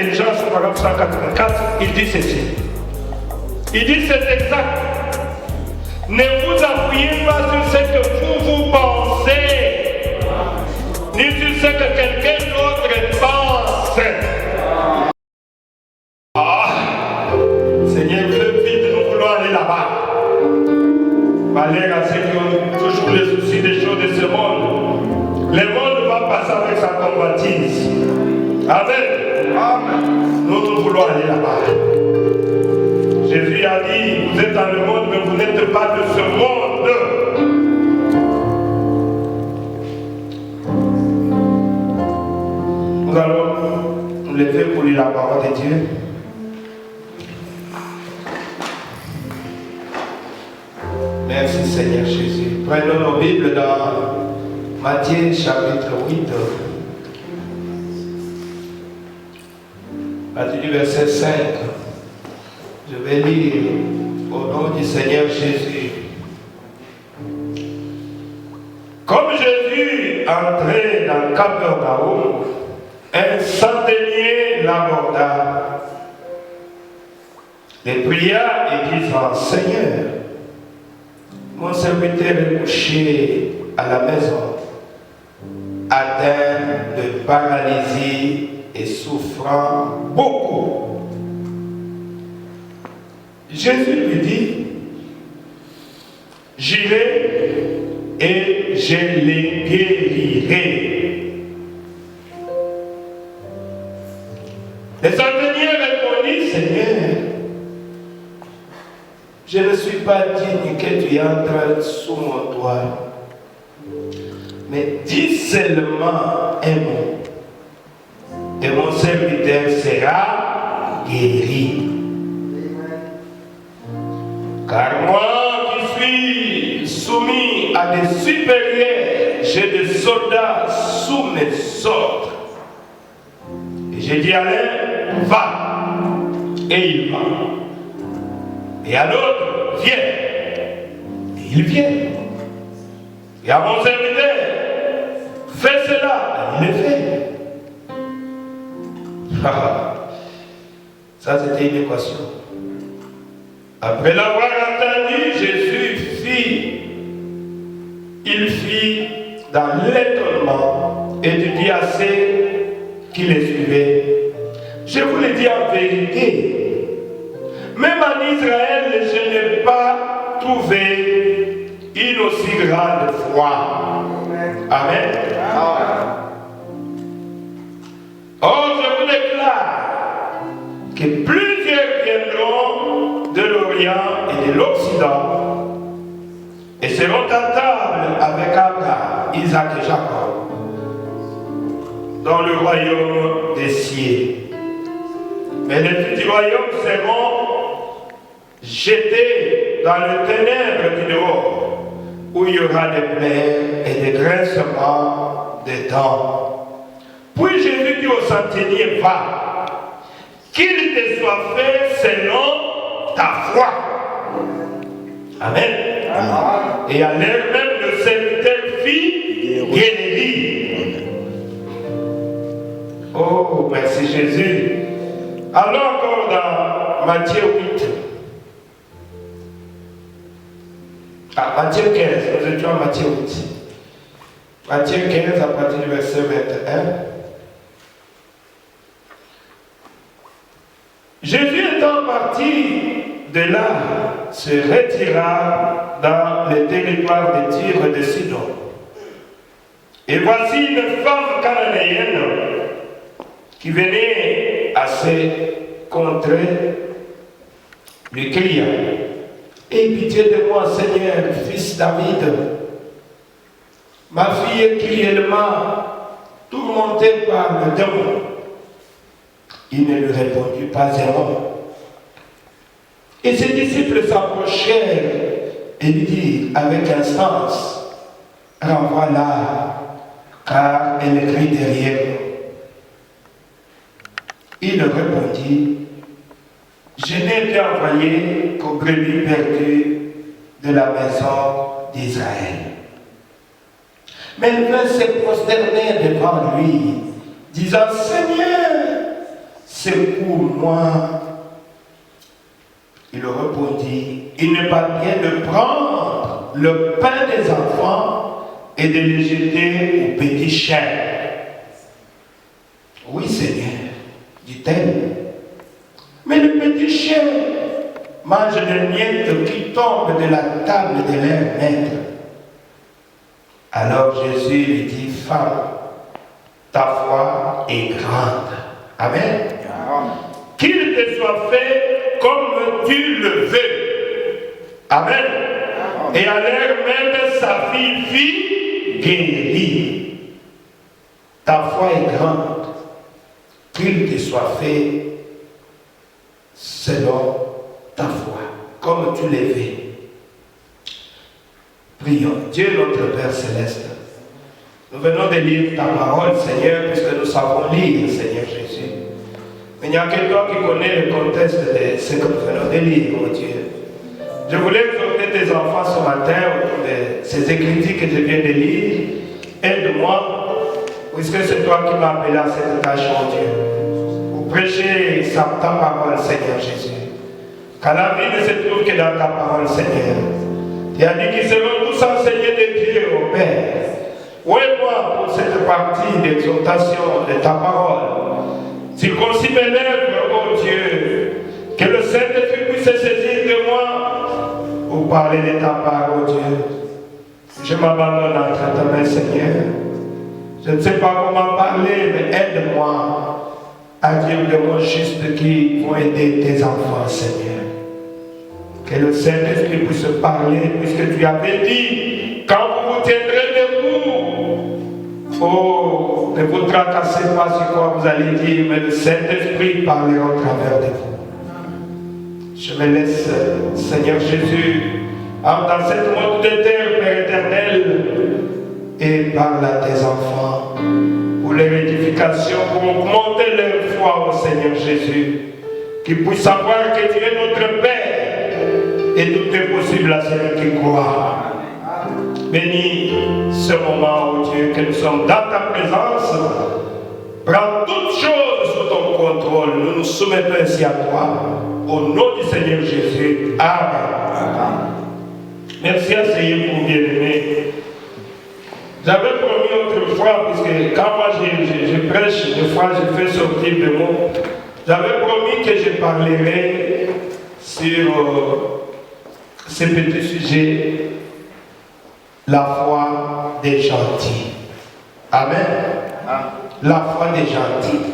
intelligence, paragraphe 184, il dit ceci. Il dit c'est exact. Ne vous appuyez pas sur ce que vous pensez, ni sur ce que quelqu'un d'autre pense. Seigneur, fais vite, nous voulons aller là-bas. Malheur à ceux qui ont toujours les soucis des choses de ce monde. Le monde va passer avec sa convoitise. Amen. Amen. Nous voulons aller là-bas. Jésus a dit, vous êtes dans le monde, mais vous n'êtes pas de ce monde. Nous allons nous lever pour lire la parole de Dieu. Merci Seigneur Jésus. Prenons nos Bibles dans Matthieu chapitre 8. À partir du verset 5. Je vais lire au nom du Seigneur Jésus. Comme Jésus entrait dans Capernaum, un centenier l'aborda, les pria et disant, Seigneur, mon serviteur est couché à la maison, atteint de paralysie et souffrant beaucoup. Jésus lui dit, j'irai et je les guérirai. Le centenier répondit, Seigneur, je ne suis pas digne que tu entres sous mon toit, mais dis seulement un mot, et mon serviteur sera guéri. Car moi qui suis soumis à des supérieurs, j'ai des soldats sous mes ordres. Et j'ai dit à l'un, va, et il va. Et à l'autre, viens, et il vient. Et à mon serviteur, fais cela, et il le fait. Ça c'était une équation. Après l'avoir entendu, Jésus il fit dans l'étonnement et dit à ceux qui les suivaient, je vous le dis en vérité, même en Israël, je n'ai pas trouvé une aussi grande foi. Amen. Or, je vous déclare que plusieurs viendront de l'Orient et de l'Occident et seront à table avec Abraham, Isaac et Jacob dans le royaume des cieux. Mais les petits royaumes seront jetés dans le ténèbre du dehors, où il y aura des pleurs et des grincements de dents. Puis Jésus dit au centenier, va, qu'il te soit fait selon ta foi. Amen. Amen. Et à l'heure même, le serviteur fit guérir. Oh, merci Jésus. Allons encore dans Matthieu 8. Matthieu 15, nous étions à Matthieu 8. Matthieu 15 à partir du verset 21. Jésus étant parti de là, se retira dans le territoire de Tyr et de Sidon. Et voici une femme cananéenne qui venait à se contrer, lui cria, aie pitié de moi, Seigneur, fils David. Ma fille est cruellement tourmentée par le démon. Il ne lui répondit pas un mot. Et ses disciples s'approchèrent et lui dirent avec instance, renvoie-la, car elle crie derrière nous. Il répondit, je n'ai été envoyé qu'aux brebis perdues de la maison d'Israël. Mais elle vint se prosterner devant lui, disant, Seigneur, c'est pour moi. Il répondit, il n'est pas bien de prendre le pain des enfants et de les jeter aux petits chiens. Oui, Seigneur, dit-elle. Mais les petits chiens mangent les miettes qui tombent de la table de leur maître. Alors Jésus lui dit, femme, ta foi est grande. Amen. Qu'il te soit fait comme tu le veux. Amen. Et à l'heure même, sa fille fut guérie. Ta foi est grande. Qu'il te soit fait selon ta foi, comme tu le veux. Prions. Dieu notre Père Céleste, nous venons de lire ta parole, Seigneur, puisque nous savons lire, Seigneur Jésus. Mais il n'y a que toi qui connais le contexte de ce que nous venons de lire, mon Dieu. Je voulais exhorter tes enfants ce matin autour de ces écritures que je viens de lire. Aide-moi, puisque c'est toi qui m'as appelé à cette tâche, mon Dieu, pour prêcher ta parole, Seigneur Jésus. Car la vie ne se trouve que dans ta parole, Seigneur. Tu as dit qu'ils seront tous enseignés de Dieu, au Père. Oué-moi pour cette partie d'exhortation de ta parole. Circoncis mes lèvres, ô Dieu, que le Saint-Esprit puisse se saisir de moi pour parler de ta parole, ô Dieu. Je m'abandonne entre ta main, Seigneur. Je ne sais pas comment parler, mais aide-moi à dire des mots justes qui vont aider tes enfants, Seigneur. Que le Saint-Esprit puisse parler, puisque tu avais dit, quand vous vous tiendrez debout, oh, ne vous tracassez pas sur quoi vous allez dire, mais le Saint-Esprit parlera au travers de vous. Je me laisse, Seigneur Jésus, dans cette monde de terre, Père éternel, et parle à tes enfants pour leur édification, pour augmenter leur foi au Seigneur Jésus, qu'ils puissent savoir que tu es notre Père. Et tout est possible à celui qui croit. Bénis ce moment, oh Dieu, que nous sommes dans ta présence. Prends toutes choses sous ton contrôle. Nous nous soumettons ainsi à toi. Au nom du Seigneur Jésus. Amen. Merci à Seigneur pour bien-aimé. J'avais promis autrefois, puisque quand moi je prêche, des fois je fais sortir des mots. J'avais promis que je parlerai sur ce petit sujet, la foi des gentils. Amen. La foi des gentils.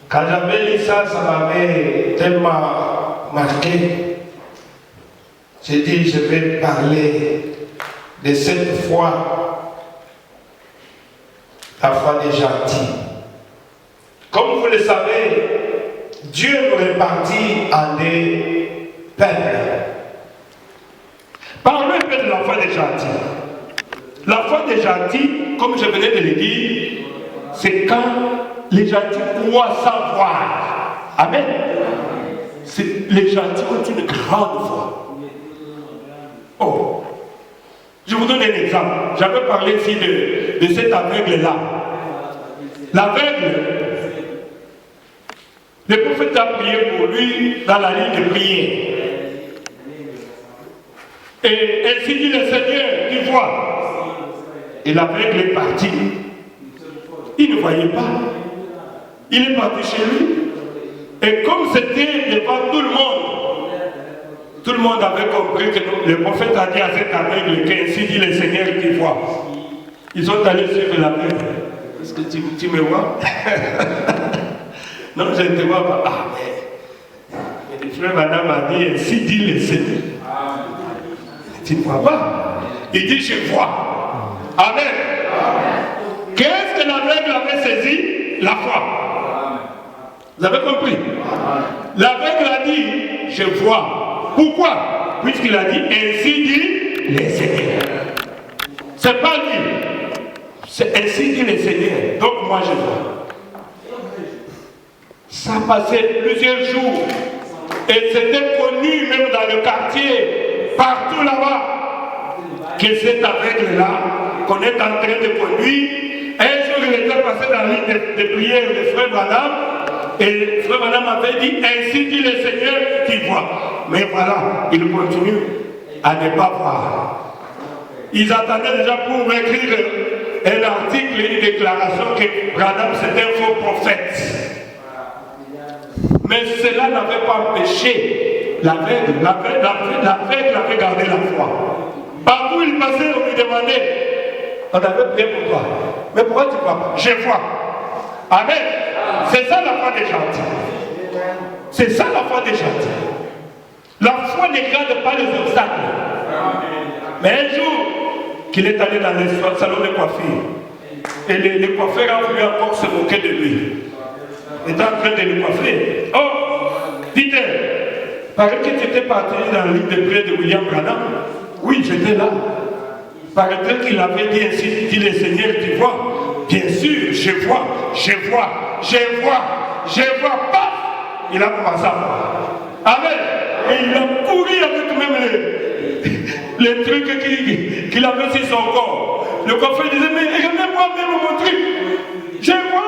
Quand j'avais lu ça, ça m'avait tellement marqué. J'ai dit, je vais parler de cette foi, la foi des gentils. Comme vous le savez, Dieu nous répartit en des peuples. Parlons un peu de la foi des gentils. La foi des gentils, comme je venais de le dire, c'est quand les gentils croient sans voir. Amen. Les gentils ont une grande foi. Oh, je vous donne un exemple. J'avais parlé ici de cet aveugle-là. L'aveugle, le prophète a prié pour lui dans la ligne de prière. Et ainsi dit le Seigneur, tu vois. Et l'aveugle est parti. Il ne voyait pas. Il est parti chez lui. Et comme c'était devant tout le monde avait compris que le prophète a dit à cet aveugle qu'ainsi dit le Seigneur, tu vois. Ils sont allés suivre l'aveugle. Est-ce que tu me vois? Non, je ne te vois pas. Ah, mais le frère madame a dit, ainsi dit le Seigneur. Tu ne vois pas? Il dit, je vois. Amen. Qu'est-ce que l'aveugle avait saisi? La foi. Vous avez compris? L'aveugle a dit, je vois. Pourquoi? Puisqu'il a dit, ainsi dit le Seigneur. C'est pas lui. C'est ainsi dit le Seigneur. Donc moi je vois. Ça passait plusieurs jours. Et c'était connu même dans le quartier, partout là-bas, que cet aveugle-là, qu'on est en train de conduire, un jour il était passé dans la ligne de prière de Frère Branham. Et Frère Branham avait dit, ainsi dit le Seigneur qui voit. Mais voilà, il continue à ne pas voir. Ils attendaient déjà pour écrire un article, une déclaration que Branham c'était un faux prophète. Mais cela n'avait pas empêché l'aveugle avait gardé la foi. Partout il passait, on lui demandait, on avait prié pour toi. Mais pourquoi tu ne vois pas? Je vois. Amen. C'est ça la foi des gentils. C'est ça la foi des gentils. La foi ne garde pas les obstacles. Mais un jour, qu'il est allé dans le salon de coiffure, et les coiffeurs ont voulu encore se moquer de lui. Il était en train de le coiffer. Oh, Peter, paraît que tu étais parti dans la ligne de prière de William Branham. Oui, j'étais là. Paraît-il qu'il avait dit ainsi, dit le Seigneur, tu vois? Bien sûr, je vois, paf! Il a commencé à voir. Amen. Et il a couru avec même les trucs qu'il avait sur son corps. Le coiffeur disait, mais regardez-moi même mon truc. Je vois.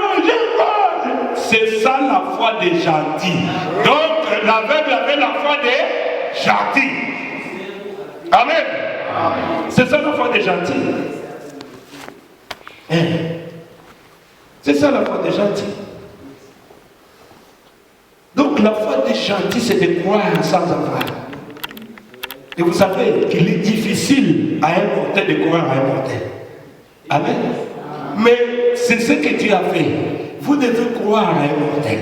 C'est ça la foi des gentils. Donc l'aveugle avait la foi des gentils. Amen. C'est ça la foi des gentils. C'est ça la foi des gentils. Donc la foi des gentils, c'est de croire sans avoir. Et vous savez qu'il est difficile à un mortel de croire à un mortel. Amen. Mais c'est ce que Dieu a fait. Vous devez croire à un mortel.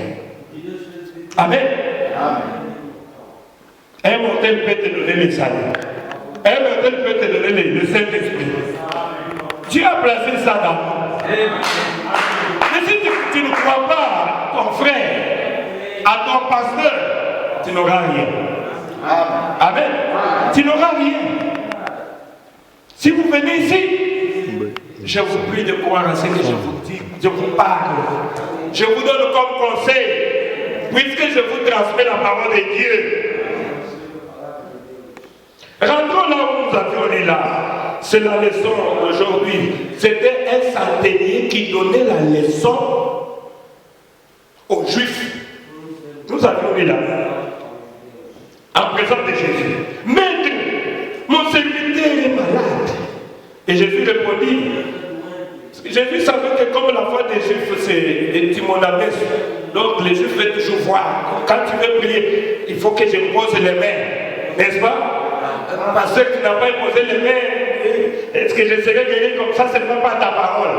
Amen. Un mortel peut te donner le salut. Un mortel peut te donner le Saint-Esprit. Dieu a placé ça dans nous. Mais si tu ne crois pas à ton frère, à ton pasteur, tu n'auras rien. Amen. Tu n'auras rien. Si vous venez ici, je vous prie de croire à ce que je vous dis, je vous parle. Je vous donne comme conseil, puisque je vous transmets la parole de Dieu. Rentrons là où nous avions lu là. C'est la leçon d'aujourd'hui. C'était un centenier qui donnait la leçon aux Juifs. Nous avions lu là. En présence de Jésus. Maître, mon serviteur est malade. Et Jésus répondit. Jésus savait que comme la foi des Juifs, c'est Timonamès. Donc les Juifs veulent toujours voir. Quand tu veux prier, il faut que je pose les mains. N'est-ce pas? Parce que tu n'as pas imposé les mains. Est-ce que je serai guéri comme ça? Ce n'est pas ta parole.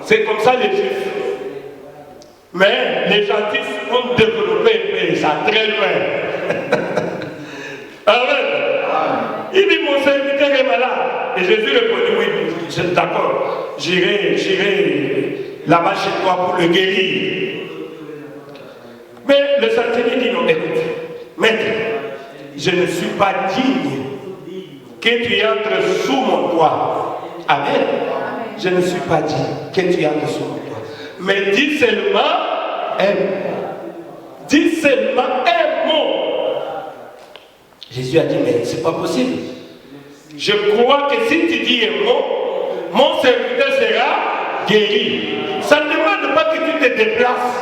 C'est comme ça les Juifs. Mais les gentils ont développé ça très loin. Amen. Il dit, mon serviteur est malade. Et Jésus répondit, oui, c'est d'accord. J'irai là-bas chez toi pour le guérir. Mais le centenier dit, non, écoute, maître, je ne suis pas digne que tu entres sous mon toit. Amen. Je ne suis pas digne que tu entres sous mon toit. Mais dis seulement un mot. Dis seulement un mot. Jésus a dit, mais c'est pas possible. Je crois que si tu dis un mot, mon serviteur sera guéri. Ça ne demande pas que tu te déplaces.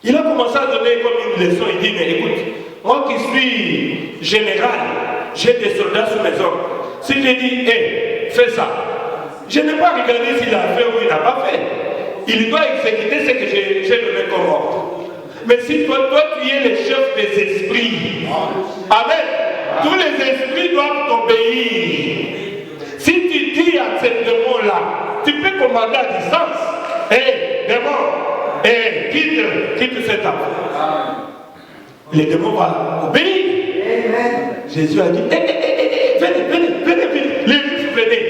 Il a commencé à donner comme une leçon. Il dit, mais écoute, moi qui suis général, j'ai des soldats sous mes ordres. Si je dis, hé, fais ça, je n'ai pas regardé s'il a fait ou il n'a pas fait. Il doit exécuter ce que j'ai donné comme ordre. Mais si toi tu es le chef des esprits, amen, tous les esprits doivent t'obéir. Si tu dis à ce démon-là, tu peux commander à distance. Hé, démon, quitte cette âme. Les démons vont obéir. Jésus a dit, venez. Les Juifs, venez.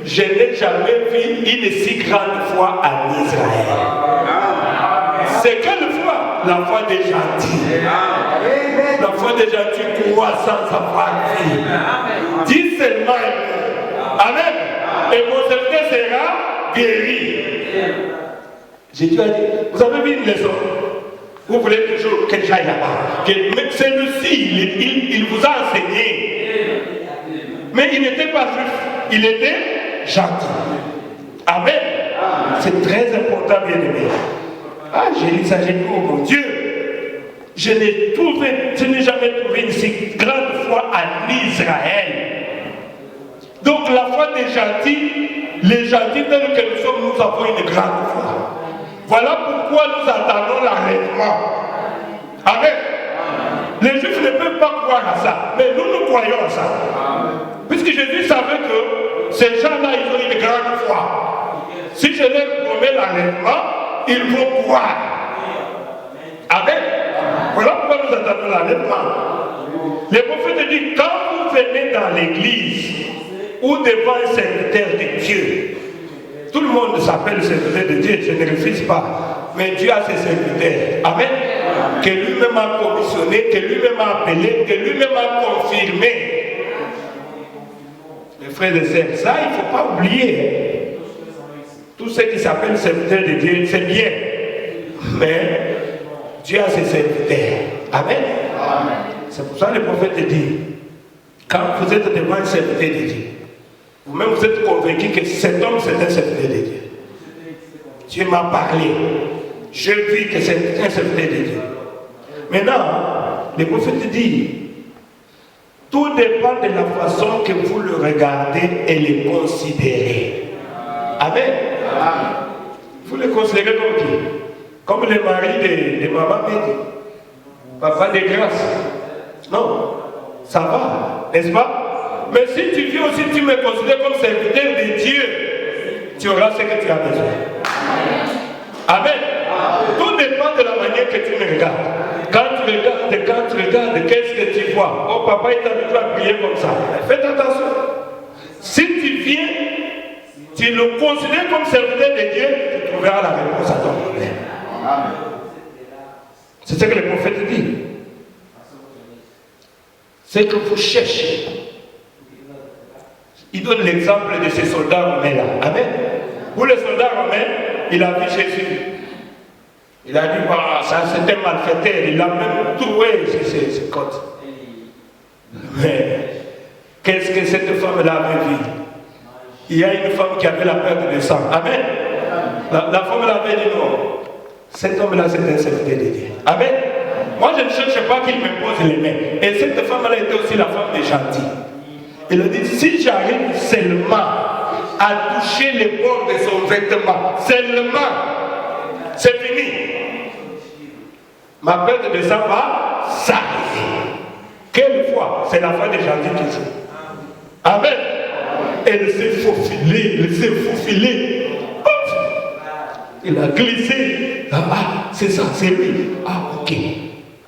Je n'ai jamais vu une si grande foi en Israël. C'est quelle foi? La foi des gentils. La foi des gentils croit sans avoir vu. Dis seulement. Amen. Et mon serviteur sera guéri. Jésus a dit, vous avez vu une leçon? Vous voulez toujours que j'aille là-bas. Celui-ci, il vous a enseigné. Mais il n'était pas juif. Il était gentil. Amen. C'est très important, bien aimé. Ah, j'ai lu ça, j'ai dit, oh mon Dieu, je n'ai jamais trouvé une si grande foi en Israël. Donc la foi des gentils, les gentils tels que nous sommes, nous avons une grande foi. Voilà pourquoi nous attendons l'enlèvement. Amen. Les Juifs ne peuvent pas croire à ça, mais nous croyons à ça. Puisque Jésus savait que ces gens-là, ils ont une grande foi. Si je leur promets l'enlèvement, ils vont croire. Amen. Voilà pourquoi nous attendons l'enlèvement. Les prophètes disent, quand vous venez dans l'église ou devant un serviteur de Dieu, tout le monde s'appelle serviteur de Dieu, je ne refuse pas. Mais Dieu a ses serviteurs. Amen. Que lui-même a commissionné, que lui-même a appelé, que lui-même a confirmé. Mes frères et sœurs, ça il ne faut pas oublier. Tout ce qui s'appelle serviteur de Dieu, c'est bien. Mais Dieu a ses serviteurs. Amen. C'est pour ça que le prophète dit, quand vous êtes devant un serviteur de Dieu, vous-même vous êtes convaincu que cet homme c'est un serviteur de Dieu. Dieu m'a parlé. Je vis que c'est un serviteur de Dieu. Maintenant, le prophète dit, tout dépend de la façon que vous le regardez et le considérez. Amen. Vous le considérez comme qui? Comme le mari de maman Médi. Papa de grâce. Non, ça va, n'est-ce pas? Mais si tu viens aussi, tu me considères comme serviteur de Dieu, tu auras ce que tu as besoin. Amen. Tout dépend de la manière que tu me regardes. Quand tu regardes, qu'est-ce que tu vois? Oh, papa, il t'a habitué à prier comme ça. Faites attention. Si tu viens, tu le considères comme serviteur de Dieu, tu trouveras la réponse à ton problème. C'est ce que le prophète dit. C'est que vous cherchez. Il donne l'exemple de ces soldats romains-là. Amen. Pour les soldats romains, il a vu Jésus. Il a dit, bah, ça c'était un malfaiteur, il a même trouvé ses côtes. Mais qu'est-ce que cette femme-là avait vu? Il y a une femme qui avait la perte de sang. Amen. La femme l'avait dit non. Cet homme-là, c'est un serviteur de Dieu. Amen. Moi, je ne cherche pas qu'il me pose les mains. Et cette femme-là était aussi la femme des gentils. Il a dit, si j'arrive seulement à toucher les bords de son vêtement, seulement, c'est fini. Ma perte de sang va s'arrêter. Quelle foi? C'est la foi des gentils qui joue. Amen. Elle s'est faufilée, Il a glissé. Ah, c'est ça, c'est lui. Ah, ok.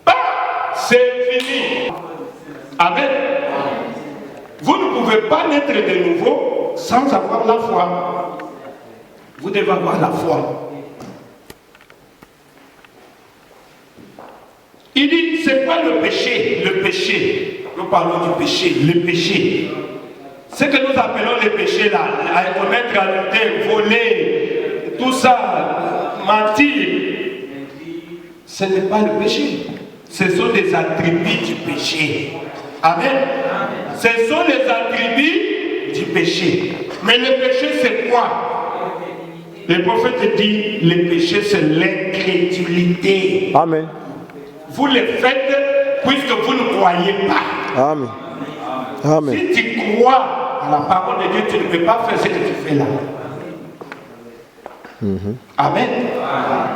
Ah, c'est fini. Amen. Vous ne pouvez pas naître de nouveau sans avoir la foi. Vous devez avoir la foi. Il dit, c'est quoi le péché? Le péché. Nous parlons du péché. Le péché. Ce que nous appelons les péchés là, à commettre, adultère, voler, tout ça, mentir, ce n'est pas le péché. Ce sont des attributs du péché. Amen. Ce sont les attributs du péché. Mais le péché, c'est quoi? Le prophète dit, le péché, c'est l'incrédulité. Amen. Vous le faites puisque vous ne croyez pas. Amen. Amen. Si tu crois à la parole de Dieu, tu ne peux pas faire ce que tu fais là. Amen.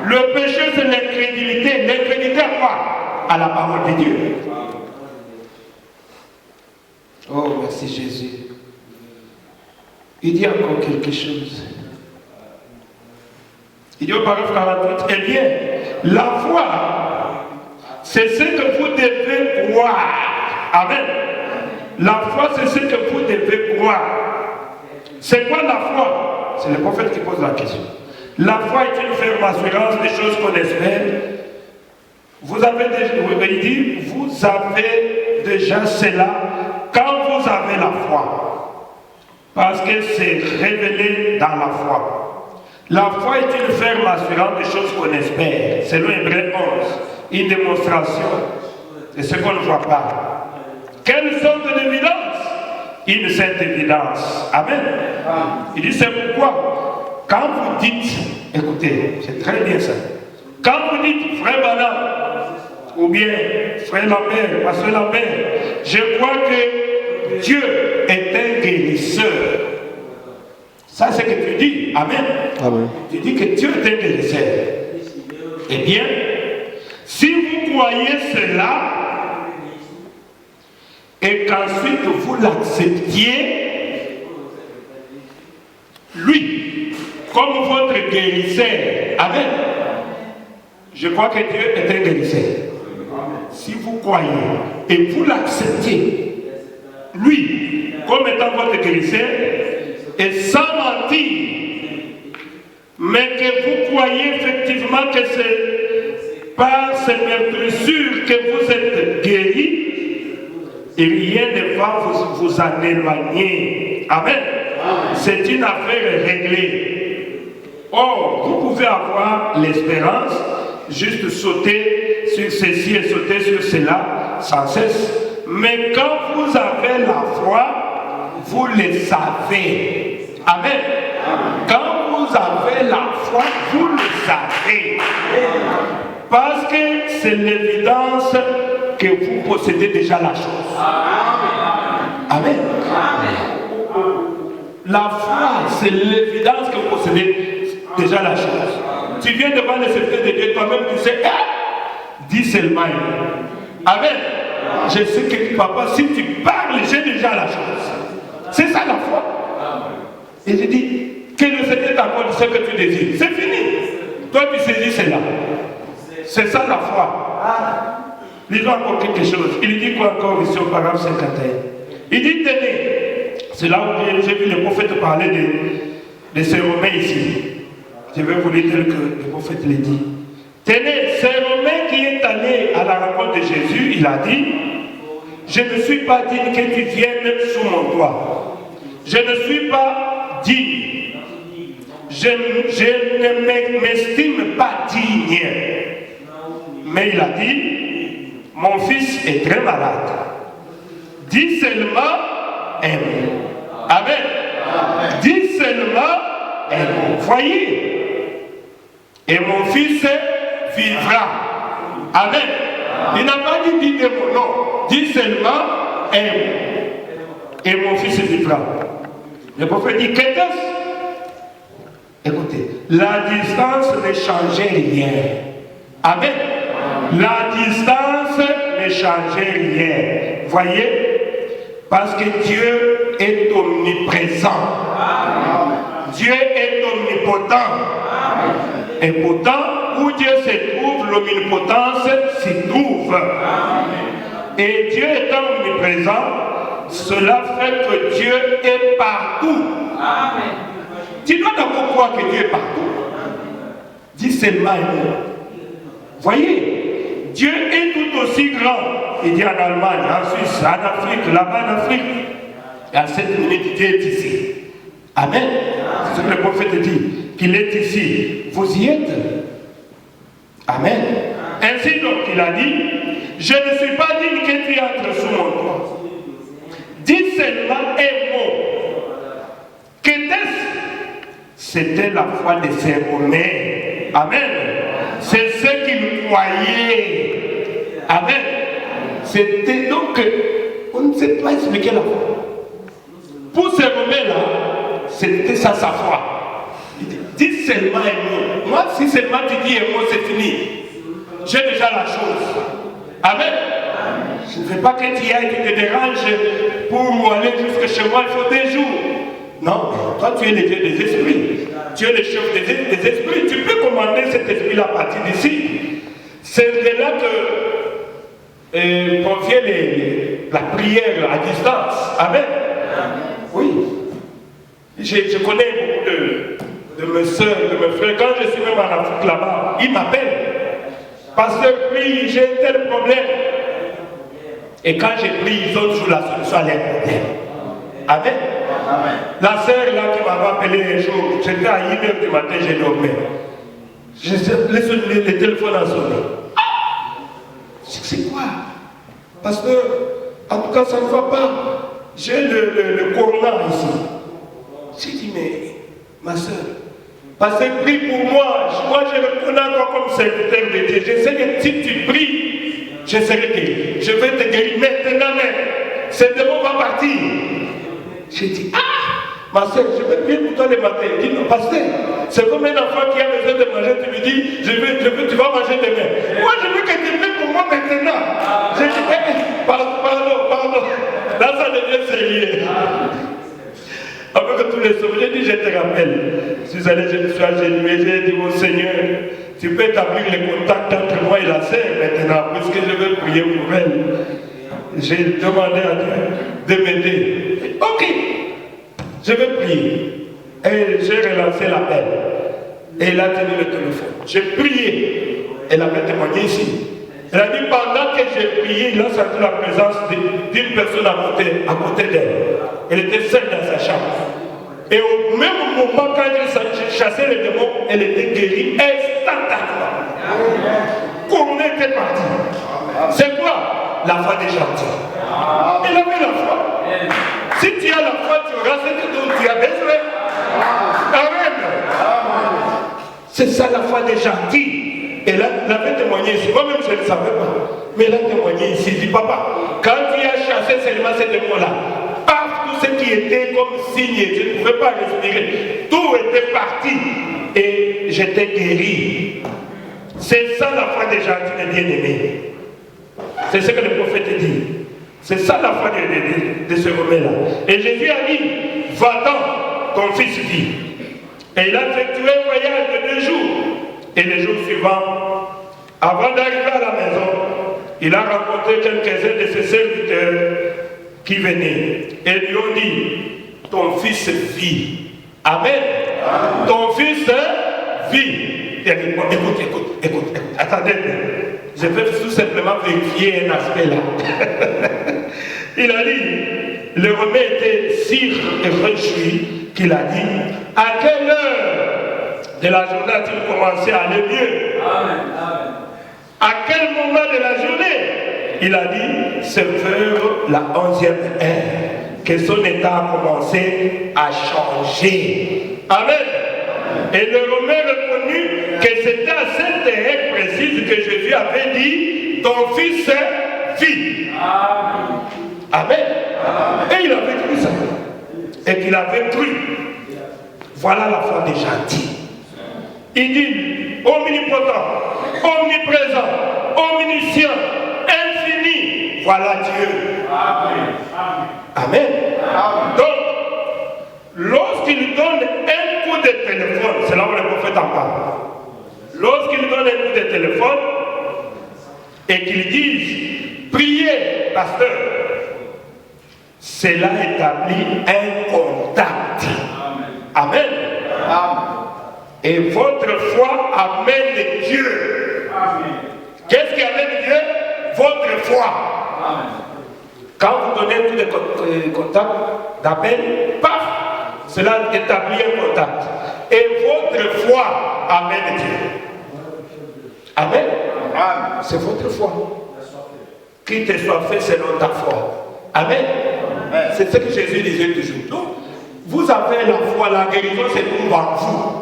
Le péché, c'est l'incrédulité. L'incrédulité à quoi? À la parole de Dieu. Oh, merci Jésus. Il dit encore quelque chose. Il dit au paragraphe 48, eh bien, la foi, c'est ce que vous devez croire. Amen. La foi, c'est ce que vous devez croire. C'est quoi la foi? C'est le prophète qui pose la question. La foi est une ferme assurance des choses qu'on espère. Vous avez déjà, il dit, vous avez déjà cela quand vous avez la foi. Parce que c'est révélé dans la foi. La foi est une ferme assurance des choses qu'on espère. Selon Hébreux 11, une démonstration de ce qu'on ne voit pas. Quelle sorte d'évidence? Une sainte évidence. Amen. Il dit, c'est pourquoi quand vous dites, écoutez, c'est très bien ça, quand vous dites frère Bana, ou bien frère Lambert, pasteur Lambert, je crois que Dieu est un guérisseur. Ça c'est ce que tu dis, amen. Amen. Tu dis que Dieu est un guérisseur. Eh bien, si vous croyez cela, et qu'ensuite vous l'acceptiez, lui, comme votre guérisseur, amen. Je crois que Dieu est un guérisseur. Si vous croyez et vous l'acceptez, lui, comme étant votre guérisseur, et sans mentir, mais que vous croyez effectivement que c'est par ces meurtrissures que vous êtes guéris, et rien ne va vous en éloigner. Amen. C'est une affaire réglée. Or, vous pouvez avoir l'espérance, juste sauter sur ceci et sauter sur cela sans cesse. Mais quand vous avez la foi, vous le savez. Amen. Quand vous avez la foi, vous le savez. Parce que c'est l'évidence que vous possédez déjà la chose. Amen. La foi, c'est l'évidence que vous possédez déjà la chose. Tu viens devant le secret de Dieu, toi-même tu sais, dis seulement. Amen. Je sais que papa, si tu parles, j'ai déjà la chose. C'est ça la foi. Et je dis, que le Seigneur t'accorde ce que tu désires. C'est fini. Toi tu saisis cela. C'est ça la foi. Lisons encore quelque chose. Il dit quoi encore ici au paragraphe 51? Il dit, tenez, c'est là où j'ai vu le prophète parler de ces Romains ici. Je vais vous lire tel que le prophète l'a dit. Tenez, c'est Romain qui est allé à la rencontre de Jésus, il a dit, je ne suis pas digne que tu viennes sous mon toit. Je ne suis pas digne. Je ne m'estime pas digne. Mais il a dit, mon fils est très malade. Dis seulement un mot. Amen. Dis seulement un mot. Voyez. Et mon fils vivra. Amen. Il n'a pas dit dis des mots, non. Dis seulement un mot. Et mon fils vivra. Le prophète dit, qu'est-ce? Écoutez, la distance ne changeait rien. Amen. La distance ne changeait rien. Voyez? Parce que Dieu est omniprésent. Dieu est omnipotent. Et pourtant, où Dieu se trouve, l'omnipotence s'y trouve. Et Dieu étant omniprésent, cela fait que Dieu est partout. Tu dois d'abord croire que Dieu est partout. Dis seulement un mot. Voyez, Dieu est tout aussi grand. Il dit en Allemagne, en Suisse, en Afrique, là-bas en Afrique. Et à cette minute, Dieu est ici. Amen. C'est ce que le prophète dit, qu'il est ici. Vous y êtes. Amen. Ainsi donc, il a dit, je ne suis pas digne que tu entres sous mon toit. Dis seulement un mot. Qu'était-ce? C'était la foi de ces Romains. Amen. C'est ce qu'ils croyaient. Amen. C'était donc, on ne sait pas expliquer la foi. Pour ces Romains-là, c'était ça sa foi. Il dit, dis seulement un mot. Moi, si seulement tu dis un mot, c'est fini. J'ai déjà la chose. Amen. Je ne veux pas que tu y ailles, tu te déranges pour aller jusque chez moi, il faut 2 jours. Non, toi tu es le Dieu des esprits. Tu es le chef des esprits. Tu peux commander cet esprit-là à partir d'ici. C'est de là que provient la prière à distance. Amen. Oui. Je connais beaucoup de mes soeurs, de mes frères. Quand je suis même en Afrique là-bas, ils m'appellent. Pasteur, oui, j'ai tel problème. Et quand j'ai pris, ils ont toujours la solution à leurs problèmes. Amen. Amen. La sœur là qui m'avait appelé un jour, j'étais à 1h du matin, j'ai dormi. Le téléphone a sonné. C'est quoi? Pasteur, en tout cas ça ne va pas. J'ai le corona ici. J'ai dit, mais ma soeur, Parce que prie pour moi. Moi, je me connais encore comme serviteur de Dieu. Je sais que si tu pries, je serai guéri. Je vais te guérir maintenant même. Ce démon va partir. J'ai dit, ma soeur, je vais prier pour toi le matin. Il dit, non, pasteur, c'est comme un enfant qui a besoin de manger. Tu lui dis, tu vas manger demain. Moi, je veux que tu pries pour moi maintenant. J'ai dit, pardon. Là, ça devient sérieux. Après que tous les sauves, j'ai dit, je te rappelle. Je suis allé, je me suis agenouillé, j'ai dit, mon Seigneur, tu peux établir le contact entre moi et la sœur maintenant, puisque je veux prier pour elle. J'ai demandé à Dieu de m'aider. Ok, je vais prier. Et j'ai relancé l'appel. Et elle a tenu le téléphone. J'ai prié. Elle avait témoigné ici. Elle a dit, pendant que j'ai prié, il a senti la présence d'une personne à côté d'elle. Elle était seule dans sa chambre. Et au même moment, quand j'ai chassé les démons, elle était guérie instantanément. Couronnée était partie. C'est quoi? La foi des gentils. Elle avait la foi. Si tu as la foi, tu auras ce dont tu as besoin. Amen. C'est ça la foi des gentils. Et là, elle avait témoigné ici. Moi-même, je ne savais pas. Mais elle a témoigné ici. Elle dit, papa, quand tu as chassé seulement ces démons-là, tout ce qui était comme signe, je ne pouvais pas respirer. Tout était parti. Et j'étais guéri. C'est ça la foi des gentils et bien-aimés. C'est ce que le prophète dit. C'est ça la foi de ce Romain-là. Et Jésus a dit, va-t'en, ton fils vit. Et il a effectué un voyage de 2 jours. Et les jours suivants, avant d'arriver à la maison, il a rencontré quelques-uns de ses serviteurs qui venaient. Et lui ont dit, ton fils vit. Amen. Amen. Ton fils vit. Il a dit, écoute, attendez. Je vais tout simplement vérifier un aspect là. Il a dit, le Romain était si réjoui qu'il a dit, à quelle heure de la journée a-t-il commencé à aller mieux? Amen. À quel moment de la journée? Il a dit, c'est vers la 11e heure que son état a commencé à changer. Amen. Et le Romain reconnut que c'était à cette heure précise que Jésus avait dit, ton fils vit. Amen. Amen. Et il avait cru ça. Et qu'il avait cru. Voilà la foi des gentils. Il dit, omnipotent, omniprésent, omniscient, infini, voilà Dieu. Amen. Amen. Amen. Donc, lorsqu'il donne un coup de téléphone, c'est là où le prophète en parle. Lorsqu'il donne un coup de téléphone et qu'il dise, priez, pasteur, cela établit un contact. Amen. Amen. Et votre foi amène Dieu. Amen. Qu'est-ce qui amène Dieu? Votre foi. Amen. Quand vous donnez un coup de contact, d'appel, paf, cela établit un contact. Et votre foi amène Dieu. Amen. Amen. C'est votre foi. Qu'il te soit fait selon ta foi. Amen. Amen. C'est ce que Jésus disait toujours. Donc, vous avez la foi, la guérison, c'est pour en vous.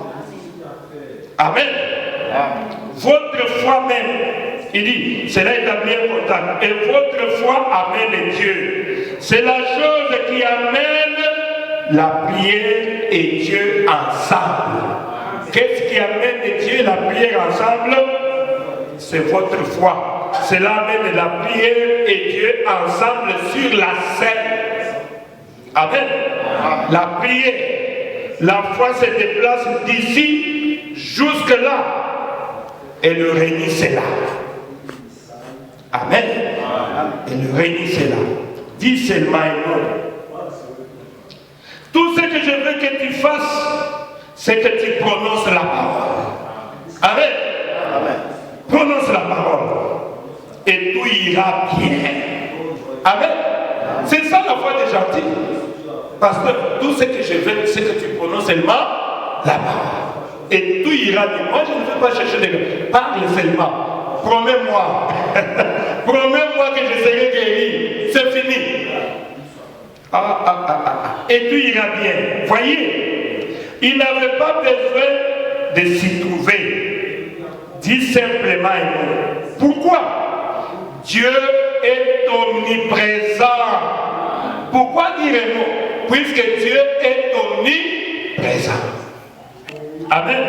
Amen. Amen. Votre foi même, il dit, cela établit un contact. Et votre foi amène Dieu. C'est la chose qui amène la prière et Dieu ensemble. Qu'est-ce qui amène Dieu et la prière ensemble? C'est votre foi. Cela amène la prière et Dieu ensemble sur la scène. Amen. Amen. La prière, la foi se déplace d'ici jusque-là. Et le règne, c'est là. Amen. Et le règne, c'est là. Dis seulement un mot. Tout ce que je veux que tu fasses, c'est que tu prononces la parole. Amen. Amen. Prononce la parole. Et tout ira bien. Amen. C'est ça la foi des gentils. Parce que tout ce que je veux, c'est que tu prononces seulement la parole. Et tout ira bien. Moi, je ne veux pas chercher des gars. Parle seulement. Promets-moi. Promets-moi que je serai guéri. C'est fini. Et tout ira bien. Voyez, il n'avait pas besoin de s'y trouver. Dis simplement un mot. Pourquoi? Dieu est omniprésent. Pourquoi dire un mot? Puisque Dieu est omniprésent. Amen.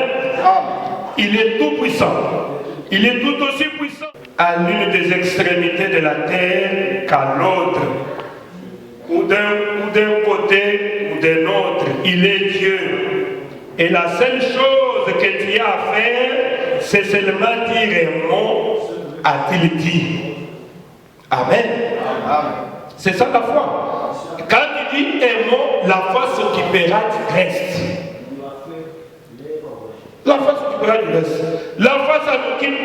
Il est tout puissant. Il est tout aussi puissant à l'une des extrémités de la terre qu'à l'autre. Ou d'un côté ou d'un autre. Il est Dieu. Et la seule chose que tu as à faire, c'est seulement dire un mot, a-t-il dit. Amen. C'est ça la foi. Quand tu dis un mot, la foi s'occupera du reste. La foi s'occupera du reste. La foi s'en occupe.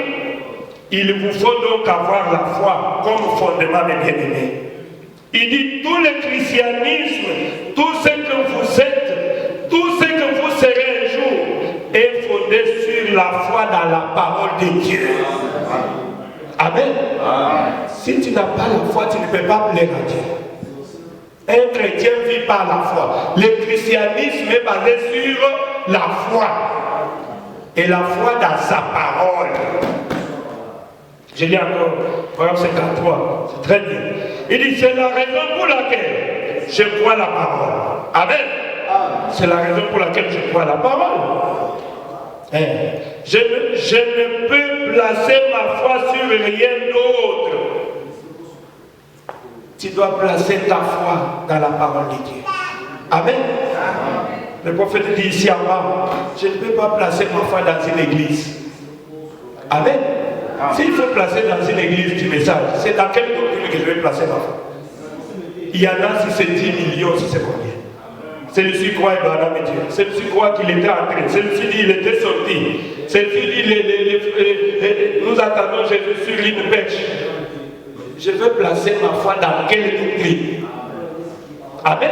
Il vous faut donc avoir la foi comme fondement, mes bien-aimés. Il dit tout le christianisme, tout ce que vous êtes, tout ce que vous serez un jour, est fondé sur la foi dans la parole de Dieu. Amen. Si tu n'as pas la foi, tu ne peux pas plaire à Dieu. Un chrétien vit par la foi. Le christianisme est basé sur la foi. Et la foi dans sa parole. Je lis encore, Proverbe 53, c'est très bien. Il dit, c'est la raison pour laquelle je crois la parole. Amen. C'est la raison pour laquelle je crois la parole. Je ne peux placer ma foi sur rien d'autre. Tu dois placer ta foi dans la parole de Dieu. Amen. Le prophète dit ici en bas, je ne peux pas placer ma foi dans une église. Amen. S'il faut placer dans une église du message, c'est dans quelle doctrine que je vais placer ma foi? Il y en a si c'est 10 millions, si c'est combien? Celui-ci croit Abraham et Dieu. Celui-ci croit qu'il était entré. Celui-ci dit qu'il était sorti. Celui-ci dit nous attendons Jésus sur une pêche. Je veux placer ma foi dans quelle doctrine? Amen.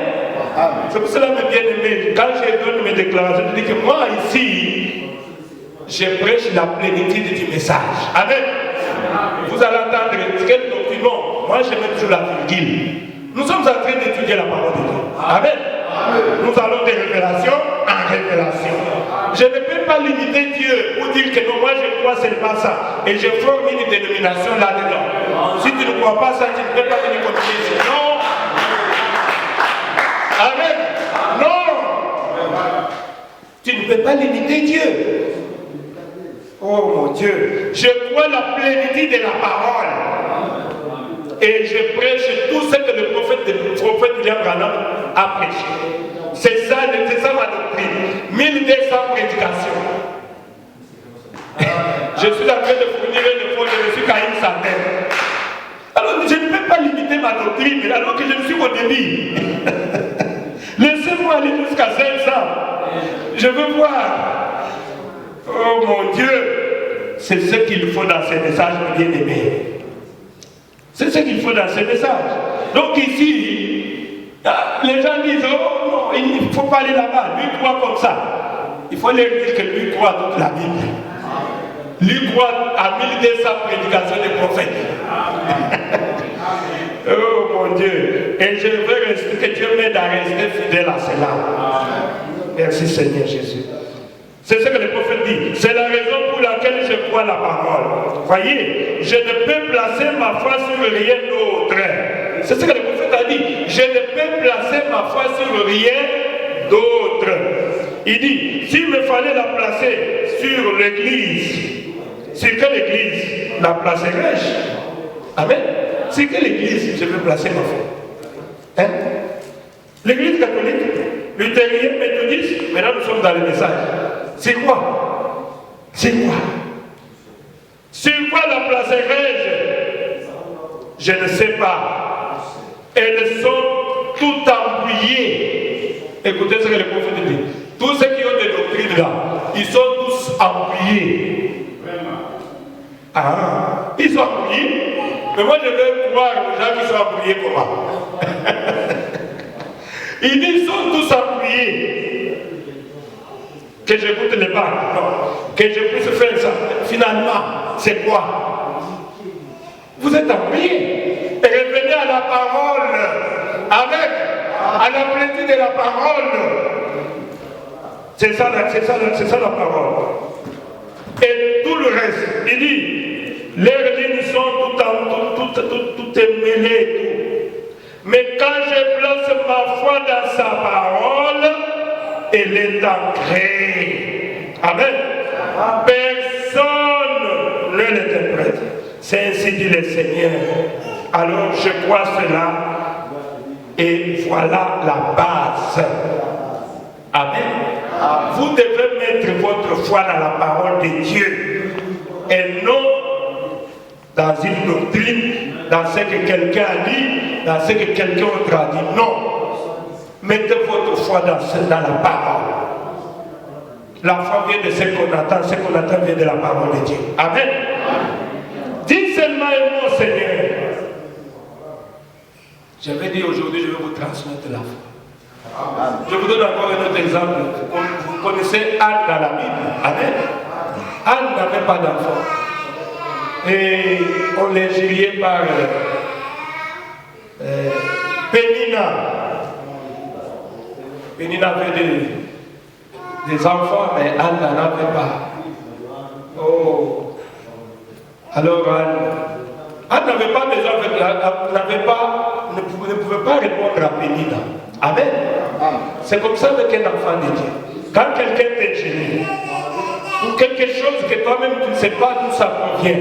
C'est pour cela, mes bien-aimés, quand je donne mes déclarations, je dis que moi ici, je prêche la plénitude du message. Amen. Vous allez entendre quel doctrine? Non, moi je mets toujours la virgule. Nous sommes en train d'étudier la parole de Dieu. Amen. Nous allons de révélation en révélation. Je ne peux pas limiter Dieu pour dire que non, moi je crois seulement ça. Et je forme une dénomination là-dedans. Si tu ne crois pas ça, tu ne peux pas venir continuer ici. Non. Amen. Non. Tu ne peux pas limiter Dieu. Oh mon Dieu. Je crois la plénitude de la parole. Et je prêche tout ce que le prophète William Branham a prêché. C'est ça ma doctrine. 1200 prédications. Je suis en train de fournir un effort, je ne suis qu'à une centaine. Alors je ne peux pas limiter ma doctrine alors que je ne suis qu'au début. Laissez-moi aller jusqu'à 500. Je veux voir. Oh mon Dieu. C'est ce qu'il faut dans ces messages, bien aimés. C'est ce qu'il faut dans ces messages. Donc ici, les gens disent, oh non, il ne faut pas aller là-bas. Lui croit comme ça. Il faut leur dire que lui croit toute la Bible. Lui croit à 1200 prédications des prophètes. Oh mon Dieu. Et je veux rester, que Dieu m'aide à rester fidèle à cela. Merci Seigneur Jésus. C'est ce que le prophète dit. C'est la raison pour laquelle je crois la parole. Voyez, je ne peux placer ma foi sur rien d'autre. C'est ce que le prophète a dit. Je ne peux placer ma foi sur rien d'autre. Il dit, s'il me fallait la placer sur l'église, sur quelle église la placerai-je? Amen. Sur quelle église je veux placer ma foi? Hein? L'église catholique, luthérienne, méthodiste, maintenant nous sommes dans le message. C'est quoi? C'est quoi? Sur quoi la placerai-je? Je ne sais pas. Elles sont toutes embrouillées. Écoutez ce que le prophète dit. Tous ceux qui ont des doctrines là, ils sont tous embrouillés. Ah, ils sont embrouillés. Mais moi je veux croire aux gens qui sont embrouillés comment? Ils disent qu'ils sont tous embrouillés. Que j'écoute les banques, non. Que je puisse faire ça. Finalement, c'est quoi? Vous êtes embrouillés. Et revenez à la parole. Avec, à la plénitude de la parole. C'est ça la parole. Et tout le reste, il dit, les lignes sont tout est mêlé et tout. Mais quand je place ma foi dans sa parole, elle est ancrée. Amen. Personne ne l'interprète. C'est ainsi dit le Seigneur. Alors je crois cela. Et voilà la base. Amen. Vous devez mettre votre foi dans la parole de Dieu et non dans une doctrine, dans ce que quelqu'un a dit, dans ce que quelqu'un autre a dit. Non. Mettez votre foi dans la parole. La foi vient de ce qu'on attend vient de la parole de Dieu. Amen. Dis seulement un mot, Seigneur. Je vais dire aujourd'hui, je vais vous transmettre la foi. Je vous donne encore un autre exemple. Vous connaissez Anne dans la Bible. Amen. Anne n'avait pas d'enfant. Et on l'injuriait par Pénina. Pénina avait des enfants, mais Anne n'en avait pas. Oh. Alors Anne n'avait pas des enfants, ne pouvait pas répondre à Pénina. Amen. C'est comme ça avec un enfant de Dieu. Quand quelqu'un t'ingénie, ou quelque chose que toi-même tu ne sais pas d'où ça provient,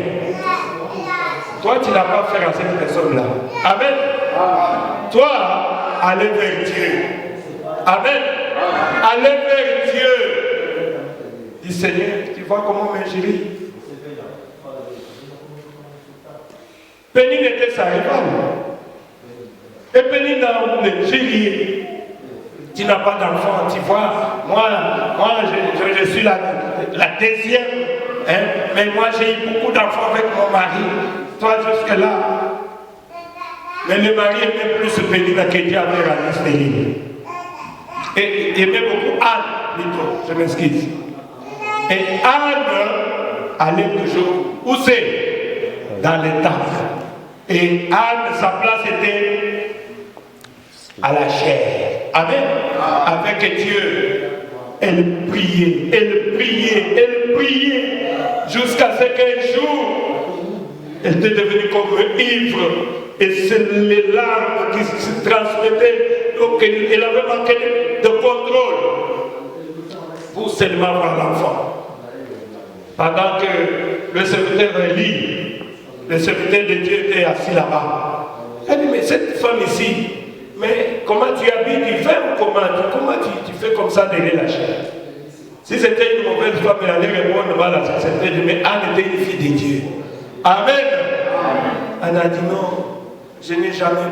toi tu n'as pas affaire à cette personne-là. Amen. Toi, allez vers Dieu. Amen. Allez vers Dieu. Dis Seigneur, tu vois comment m'ingénie. Pénine était sa rivale. Et Pénine a l'ingénie. Tu n'as pas d'enfant, tu vois. Moi je suis la deuxième. Hein? Mais moi, j'ai eu beaucoup d'enfants avec mon mari. Toi, jusque-là. Mais le mari aimait plus Pénine que Dieu avait rendu stérile. Et il aimait beaucoup Anne, plutôt. Je m'excuse. Et Anne allait toujours. Où c'est? Dans les temples. Et Anne, sa place était à la chair. Amen. Avec Dieu. Elle priait, jusqu'à ce qu'un jour, elle était devenue comme ivre. Et c'est les larmes qui se transmettaient. Donc elle avait manqué de contrôle pour seulement avoir l'enfant. Pendant que le serviteur Élie, le serviteur de Dieu était assis là-bas. Elle dit, mais cette femme ici, mais comment tu habites du vin ou comment tu fais comme ça derrière la chair? Si c'était une mauvaise femme, elle allait répondre mal à ça. Mais Anne était une fille de Dieu. Amen. Anne a dit non, je n'ai jamais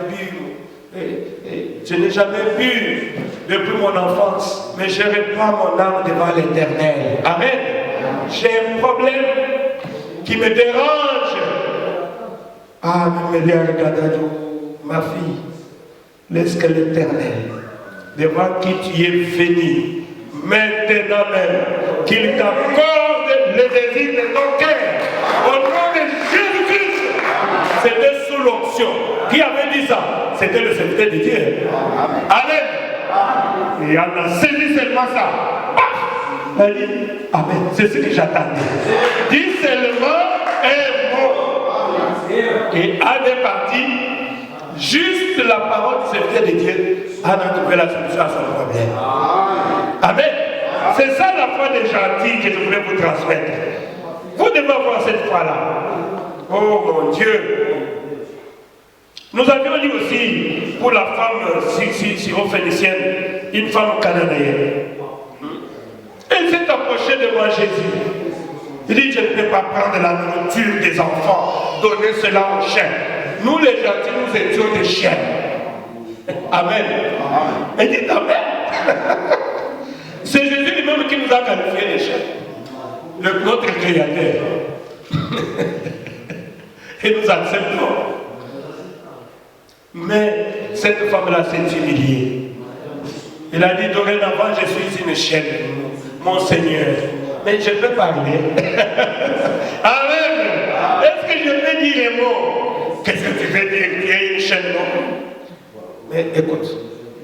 bu depuis mon enfance, mais je reprends mon âme devant l'Éternel. Amen. J'ai un problème qui me dérange. Ah, mais ma fille, laisse que l'Éternel, devant qui tu es venu, maintenant même, qu'il t'accorde le désir de ton cœur. Au nom de Jésus-Christ. C'était sous l'onction. Qui avait dit ça? C'était le serviteur de Dieu. Amen. Et on a saisi seulement ça. Elle dit, Amen. C'est ce que j'attendais. Dis seulement un mot. Et Anne est partie. Juste la parole du serviteur de Dieu, Anne a trouvé la solution à son problème. Amen. C'est ça la foi des gentils que je voulais vous transmettre. Vous devez avoir cette foi-là. Oh mon Dieu. Nous avions dit aussi pour la femme syrophénicienne, une femme cananéenne. Elle s'est approchée devant Jésus. Il dit, je ne peux pas prendre la nourriture des enfants, donner cela aux chiens. Nous les gentils, nous étions des chiens. Amen. Elle dit, Amen. C'est Jésus lui-même qui nous a qualifiés des chiens. Notre Créateur. Et nous acceptons. Mais cette femme-là s'est humiliée. Elle a dit, dorénavant, je suis une chienne, mon Seigneur. Mais je peux parler. Amen. Est-ce que je peux dire les mots? Qu'est-ce que tu veux dire? Tu es une chienne, non? Mais écoute,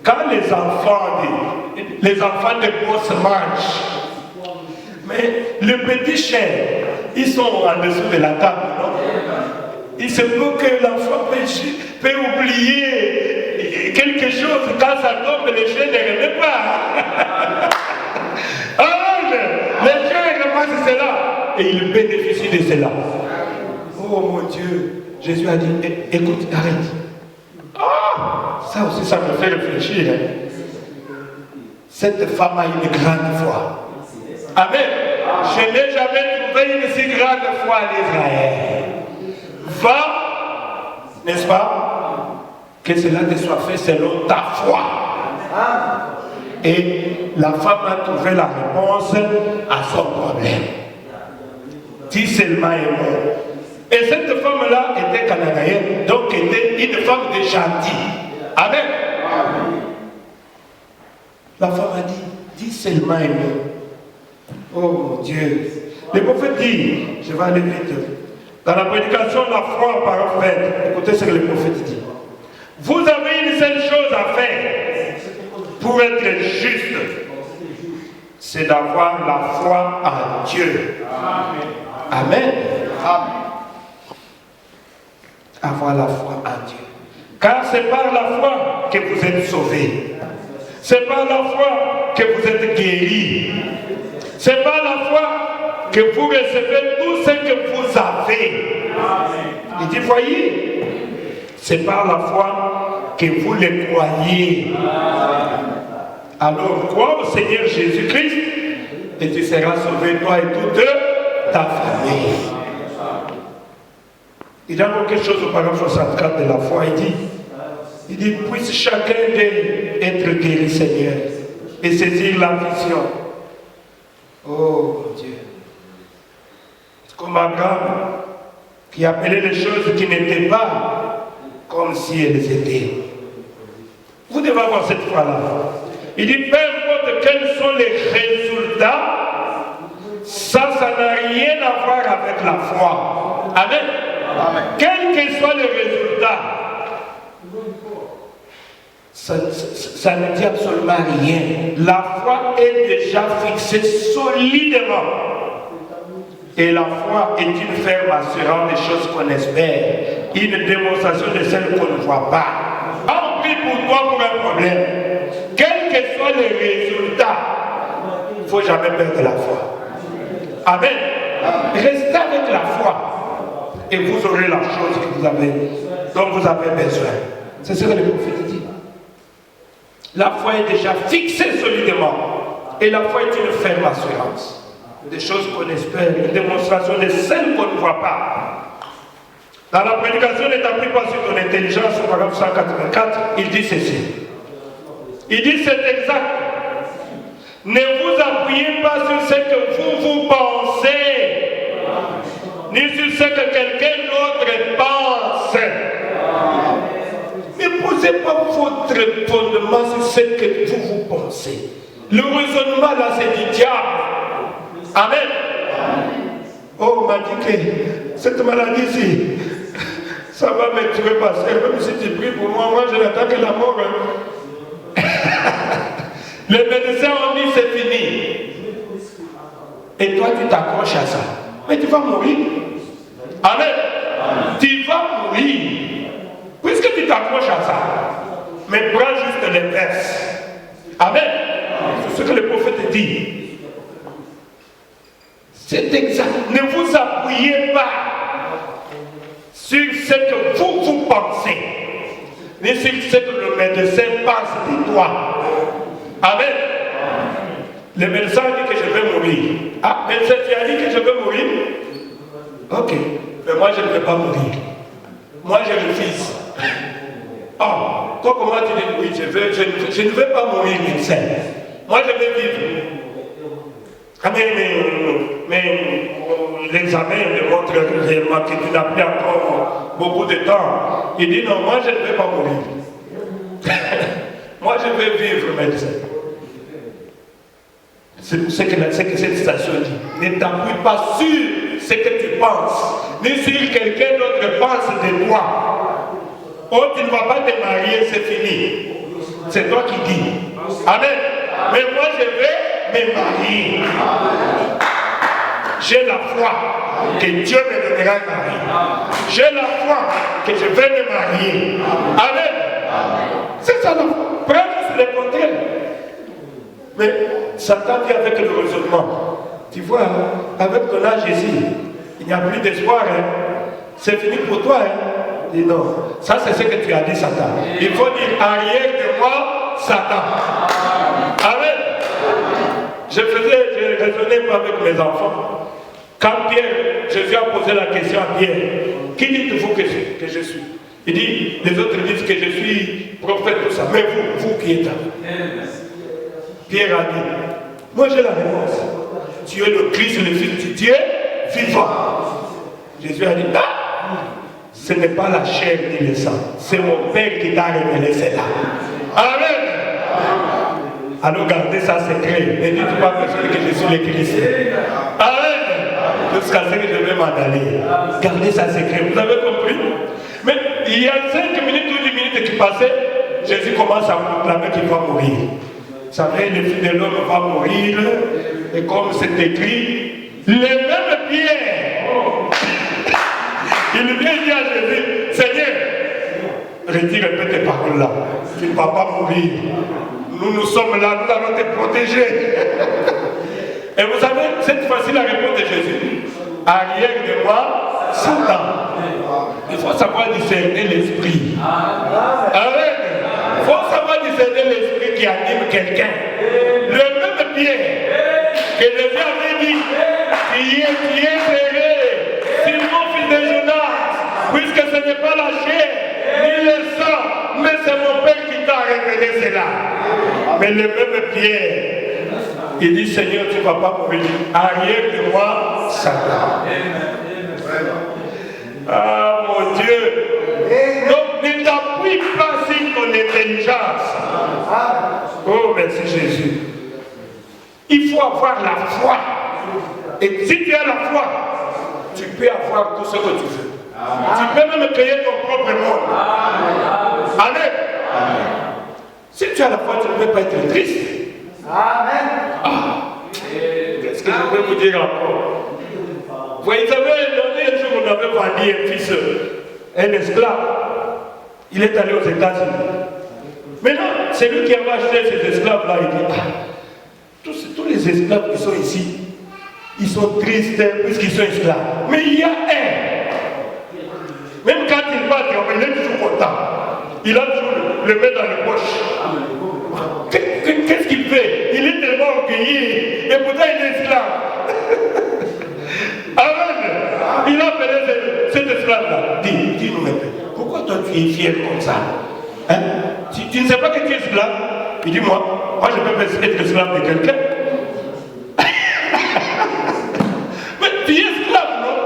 quand les enfants disent, les enfants de boss mangent. Mais les petits chiens, ils sont en dessous de la table, non? Il se peut que l'enfant peut oublier quelque chose quand ça tombe, les chiens ne remettent pas. Ah, les chiens ramassent cela et ils bénéficient de cela. Oh mon Dieu, Jésus a dit, écoute, arrête. Ah, ça aussi, ça me fait réfléchir. Cette femme a une grande foi. Amen. Je n'ai jamais trouvé une si grande foi en Israël. Va, n'est-ce pas, que cela te soit fait selon ta foi. Et la femme a trouvé la réponse à son problème. Dis seulement est bon. Et cette femme-là était cananéenne, donc était une femme de gentil. Amen. La femme a dit, dis seulement est bon. Oh mon Dieu. Le prophète dit, je vais aller vite. Dans la prédication de la foi en parole faite, écoutez ce que le prophète dit. Vous avez une seule chose à faire pour être juste. C'est d'avoir la foi en Dieu. Amen. Amen. Avoir la foi en Dieu. Car c'est par la foi que vous êtes sauvés. C'est par la foi que vous êtes guéris. C'est par la foi que vous recevez tout ce que vous avez. Il dit, voyez, c'est par la foi que vous le croyez. Alors, crois au Seigneur Jésus-Christ et tu seras sauvé, toi et toute ta famille. Il y a quelque chose au paragraphe 64 de la foi, il dit, puisse chacun d'eux être guéri, Seigneur, et saisir la vision. Oh mon Dieu. Comme Abraham, qui appelait les choses qui n'étaient pas comme si elles étaient. Vous devez avoir cette foi-là. Il dit, peu importe quels sont les résultats, ça n'a rien à voir avec la foi. Amen. Amen. Quel que soit le résultat, ça ne dit absolument rien. La foi est déjà fixée solidement. Et la foi est une ferme assurance des choses qu'on espère, une démonstration de celles qu'on ne voit pas. On prie pour toi pour un problème. Quels que soient les résultats, il ne faut jamais perdre la foi. Amen. Restez avec la foi et vous aurez la chose que vous avez, dont vous avez besoin. C'est ce que le prophète dit. La foi est déjà fixée solidement et la foi est une ferme assurance. Des choses qu'on espère, une démonstration de celles qu'on ne voit pas. Dans la prédication n'établis pas sur ton intelligence, au paragraphe 184, il dit ceci. Il dit c'est exact. Ne vous appuyez pas sur ce que vous pensez, ni sur ce que quelqu'un d'autre pense. Ne posez pas votre fondement sur ce que vous pensez. Le raisonnement là, c'est du diable. Amen. Oh, on m'a dit que cette maladie-ci, ça va me tuer, pasteur. Même si tu pries pour moi, je n'attends que la mort. Les médecins ont dit c'est fini. Et toi, tu t'accroches à ça. Mais tu vas mourir. Amen. Tu vas mourir. Puisque tu t'accroches à ça. Mais prends juste l'inverse. Amen. C'est ce que le prophète dit. C'est exact. Ne vous appuyez pas sur ce que vous pensez, ni sur ce que le médecin pense de toi. Amen. Le médecin dit que je vais mourir. Ah, médecin, tu as dit que je vais mourir? Ok. Mais moi, je ne vais pas mourir. Moi, je refuse. Oh, toi, comment tu dis oui, je ne vais pas mourir, médecin. Moi, je vais vivre. Ah, mais l'examen démontre réellement que tu n'as plus encore beaucoup de temps. Il dit non, moi je ne vais pas mourir. Moi je vais vivre, médecin. C'est ce que cette station dit. Ne t'appuie pas sur ce que tu penses, ni sur quelqu'un d'autre pense de toi. Oh, tu ne vas pas te marier, c'est fini. C'est toi qui dis. Amen. Mais moi, je vais me marier. J'ai la foi que Dieu me donnera un mari. J'ai la foi que je vais me marier. Amen. C'est ça la foi. Prendre sur les contraires. Mais Satan vient avec le raisonnement. Tu vois, avec ton âge ici, il n'y a plus d'espoir. Hein. C'est fini pour toi. Hein. Dis non. Ça, c'est ce que tu as dit, Satan. Il faut dire arrière de moi, Satan. Amen. Je raisonnais avec mes enfants. Quand Jésus a posé la question à Pierre, qui dites-vous que je suis? Il dit, les autres disent que je suis prophète, tout ça. Mais vous qui êtes là? Pierre a dit, moi j'ai la réponse. Tu es le Christ, le Fils du Dieu vivant. Jésus a dit, non, ce n'est pas la chair ni le sang, c'est mon Père qui t'a révélé cela. Amen. Alors gardez ça secret. Ne dites pas que je suis le Christ. Amen. Jusqu'à ce que je vais m'en aller. Gardez ça secret. Vous avez compris? Mais il y a 5 minutes ou 10 minutes qui passaient, Jésus commence à proclamer qu'il va mourir. Vous savez, le Fils de l'homme va mourir. Et comme c'est écrit, les mêmes pierres. Il vient dire à Jésus, Seigneur, retire un peu tes paroles là. Tu ne vas pas mourir. Nous sommes là, nous allons te protéger. Et vous savez, cette fois-ci, la réponse de Jésus. Arrière de moi, Satan. Il faut savoir discerner l'esprit. Amen. Il faut savoir discerner l'esprit qui anime quelqu'un. Le même Pierre que Jésus avait dit, qui est serré, Simon fils de Jonas, puisque ce n'est pas la chair, ni le sang, mais c'est mon Père qui t'a révélé cela. Mais le même Pierre, il dit, Seigneur, tu ne vas pas mourir. Arrière de moi, Satan. Ah mon Dieu. Donc ne t'appuie pas sur ton intelligence. Oh, merci Jésus. Il faut avoir la foi. Et si tu as la foi, tu peux avoir tout ce que tu veux. Tu peux même créer ton propre monde. Amen. Si tu as la foi, tu ne peux pas être triste. Amen. Qu'est-ce que je peux vous dire encore? Vous savez, un jour, on avait vendu un fils, un esclave. Il est allé aux États-Unis. Maintenant, c'est lui qui avait acheté ces esclaves-là. Il dit, tous les esclaves qui sont ici, ils sont tristes puisqu'ils sont esclaves. Mais il y a un. Même quand il va travailler, il est toujours content. Il a toujours le main dans les poches. Qu'est-ce qu'il fait? Il est tellement orgueilleux. Et pourtant, il est esclave. Amen. Il a appelé cet esclave-là. Dis-nous un peu. Pourquoi toi tu es fier comme ça? Hein? Tu ne sais pas que tu es esclave? Il dit, moi je peux être esclave de quelqu'un. Mais tu es esclave, non?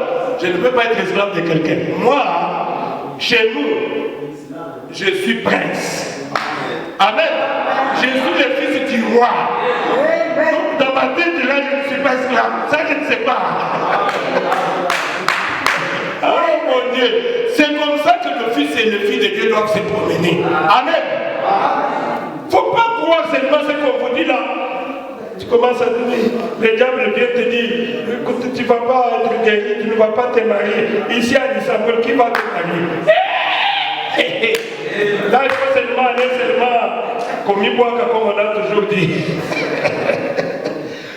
Je ne peux pas être esclave de quelqu'un. Moi, chez nous, je suis prince. Amen. Je suis le fils du roi. Donc dans ma tête, là, je ne suis pas esclave. Ça, je ne sais pas. Oh mon Dieu. C'est comme ça que le fils et le fils de Dieu doivent se promener. Amen. Il ne faut pas croire seulement ce qu'on vous dit là. Tu commences à dire, le diable vient te dire, écoute, tu ne vas pas être guéri, tu ne vas pas te marier. Ici à Samuel, qui va te marier? Là, il faut seulement aller comme il boit, comme on a toujours dit.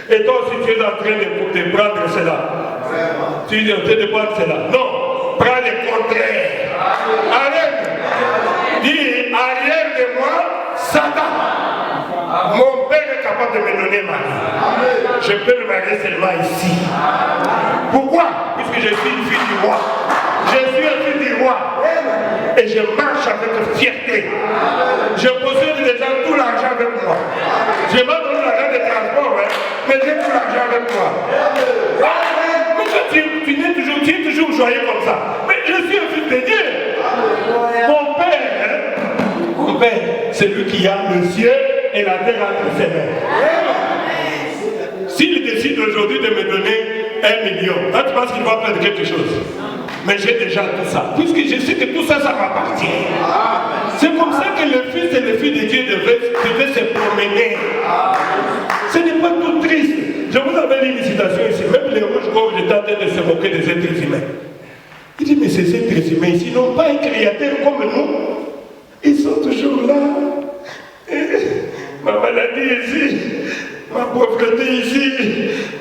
Et toi aussi, tu es en train de prendre cela. Tu es en train de prendre cela. Non, prends le contraire. Arrête. Dis, arrière de moi, Satan. Mon Père est capable de me donner ma vie. Je peux me marier seulement ici. Pourquoi? Puisque je suis une fille du roi. Je suis un fils du roi. Et je marche avec fierté. Je possède déjà tout l'argent avec moi. Je m'en donne l'argent de transport, hein, mais j'ai tout l'argent avec moi. Mais toi, tu es toujours joyeux comme ça. Mais je suis un fils de Dieu. Mon Père, c'est lui qui a le ciel et la terre entre ses mains. S'il décide aujourd'hui de me donner 1 million, là tu penses qu'il va perdre quelque chose? mais j'ai déjà tout ça. Puisque je sais que tout ça, ça m'appartient. C'est comme ça que le Fils et le Fils de Dieu devaient se promener. Ce n'est pas tout triste. Je vous avais lu une citation ici. Même les rouges-gorges étaient en train de se moquer des êtres humains. Il dit, mais ces êtres humains ici n'ont pas un créateur comme nous. Ils sont toujours là. Ma maladie ici, ma pauvreté ici,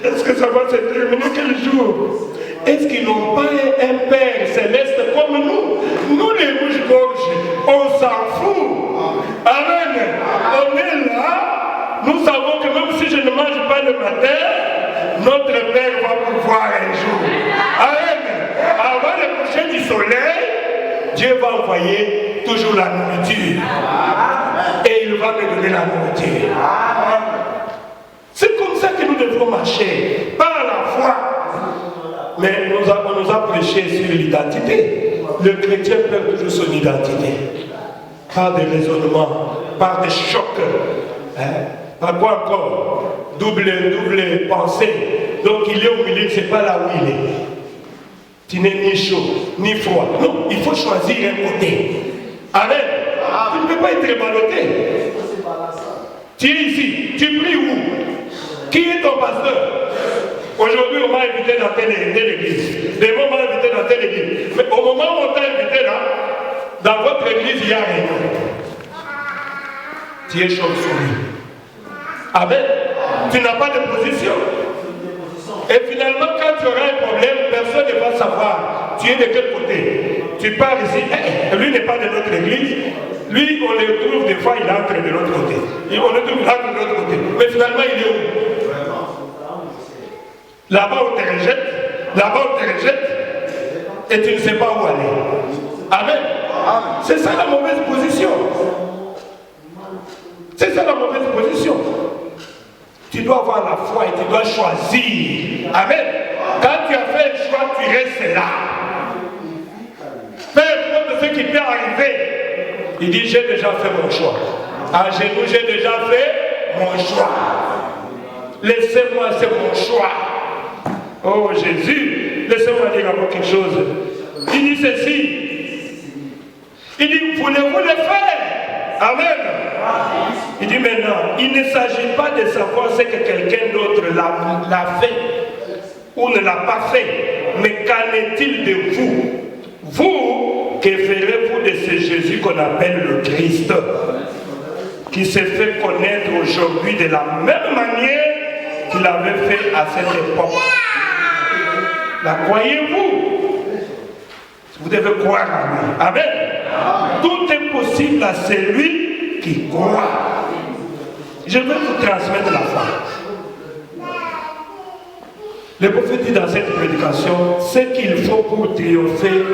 est-ce que ça va se terminer quel jour? Est-ce qu'ils n'ont pas un Père céleste comme nous? Nous les rouges-gorges, on s'en fout. Amen. On est là, nous savons que même si je ne mange pas le matin, notre Père va pouvoir un jour. Amen. Avant le coucher du soleil, Dieu va envoyer toujours la nourriture. Et il va me donner la nourriture. C'est comme ça que nous devons marcher, par la foi. Mais on nous a prêché sur l'identité. Le chrétien perd toujours son identité. Par des raisonnements, par des chocs. Par quoi encore? Double pensée. Donc il est au milieu, il ne sait pas là où il est. Tu n'es ni chaud, ni froid. Non, il faut choisir un côté. Amen. Tu ne peux pas être ballotté. Tu es ici, tu pries où? Qui est ton pasteur? Aujourd'hui, on m'a invité dans telle église. Demain, on m'a invité dans telle église. Mais au moment où on t'a invité là, dans votre église, il y a rien. Tu es chauve-souris. Amen. Tu n'as pas de position. Et finalement, quand tu auras un problème, personne ne va savoir. Tu es de quel côté? Tu pars ici. Lui n'est pas de notre église. Lui, on le trouve des fois, il entre de l'autre côté. Et on le trouve là de l'autre côté. Mais finalement, il est où? Là-bas, on te rejette. Là-bas, on te rejette. Et tu ne sais pas où aller. Amen. C'est ça la mauvaise position. C'est ça la mauvaise position. Tu dois avoir la foi et tu dois choisir. Amen. Quand tu as fait le choix, tu restes là. Peu importe ce qui peut arriver. Il dit, j'ai déjà fait mon choix. À genoux, j'ai déjà fait mon choix. Laissez-moi, c'est mon choix. Oh Jésus, laissez-moi dire encore quelque chose. Il dit ceci. Il dit, voulez-vous le faire? Amen. Il dit maintenant, il ne s'agit pas de savoir ce que quelqu'un d'autre l'a fait ou ne l'a pas fait. Mais qu'en est-il de vous? Vous, que ferez-vous de ce Jésus qu'on appelle le Christ, qui s'est fait connaître aujourd'hui de la même manière qu'il avait fait à cette époque? La croyez-vous? Vous devez croire en lui. Amen. Tout est possible à celui qui croit. Je vais vous transmettre la foi. Le prophète dit dans cette prédication ce qu'il faut pour triompher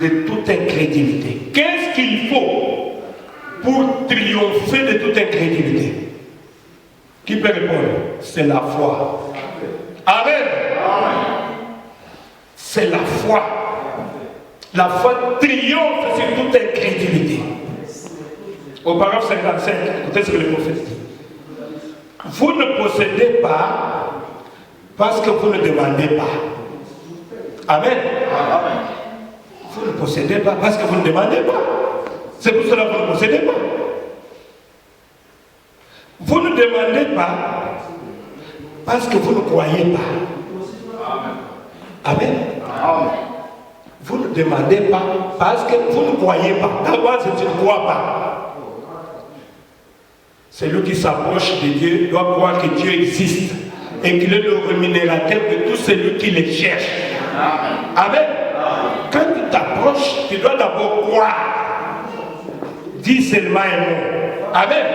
de toute incrédulité. Qu'est-ce qu'il faut pour triompher de toute incrédulité? Qui peut répondre? C'est la foi. Amen. C'est la foi. La foi triomphe sur toute incrédulité. Au paragraphe 55, écoutez ce que le prophète dit. Vous ne possédez pas parce que vous ne demandez pas. Amen. Vous ne possédez pas parce que vous ne demandez pas. C'est pour cela que vous ne possédez pas. Vous ne demandez pas parce que vous ne croyez pas. Amen. Vous ne demandez pas parce que vous ne croyez pas. D'abord, si tu ne crois pas, celui qui s'approche de Dieu doit croire que Dieu existe et qu'il est le rémunérateur de tout celui qui le cherche. Amen. Quand tu t'approches, tu dois d'abord croire. Dis seulement un mot. Amen.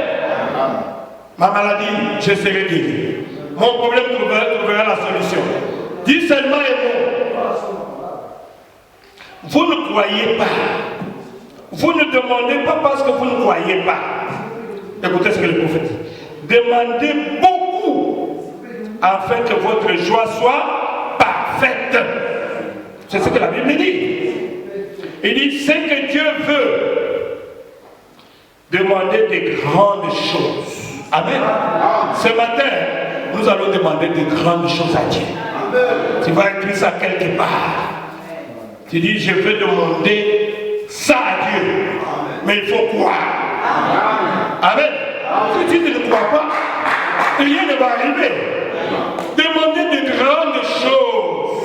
Ma maladie, je serai guéri. Mon problème trouvera la solution. Dis seulement un mot. Vous ne croyez pas. Vous ne demandez pas parce que vous ne croyez pas. Écoutez ce que le prophète dit. Demandez beaucoup afin que votre joie soit parfaite. C'est ce que la Bible dit. Il dit, ce que Dieu veut, demandez de grandes choses. Amen. Ce matin, nous allons demander de grandes choses à Dieu. Tu vas écrire ça quelque part. Tu dis, je veux demander ça à Dieu. Mais il faut croire. Amen. Si tu ne crois pas, rien ne va arriver. Demandez de grandes choses.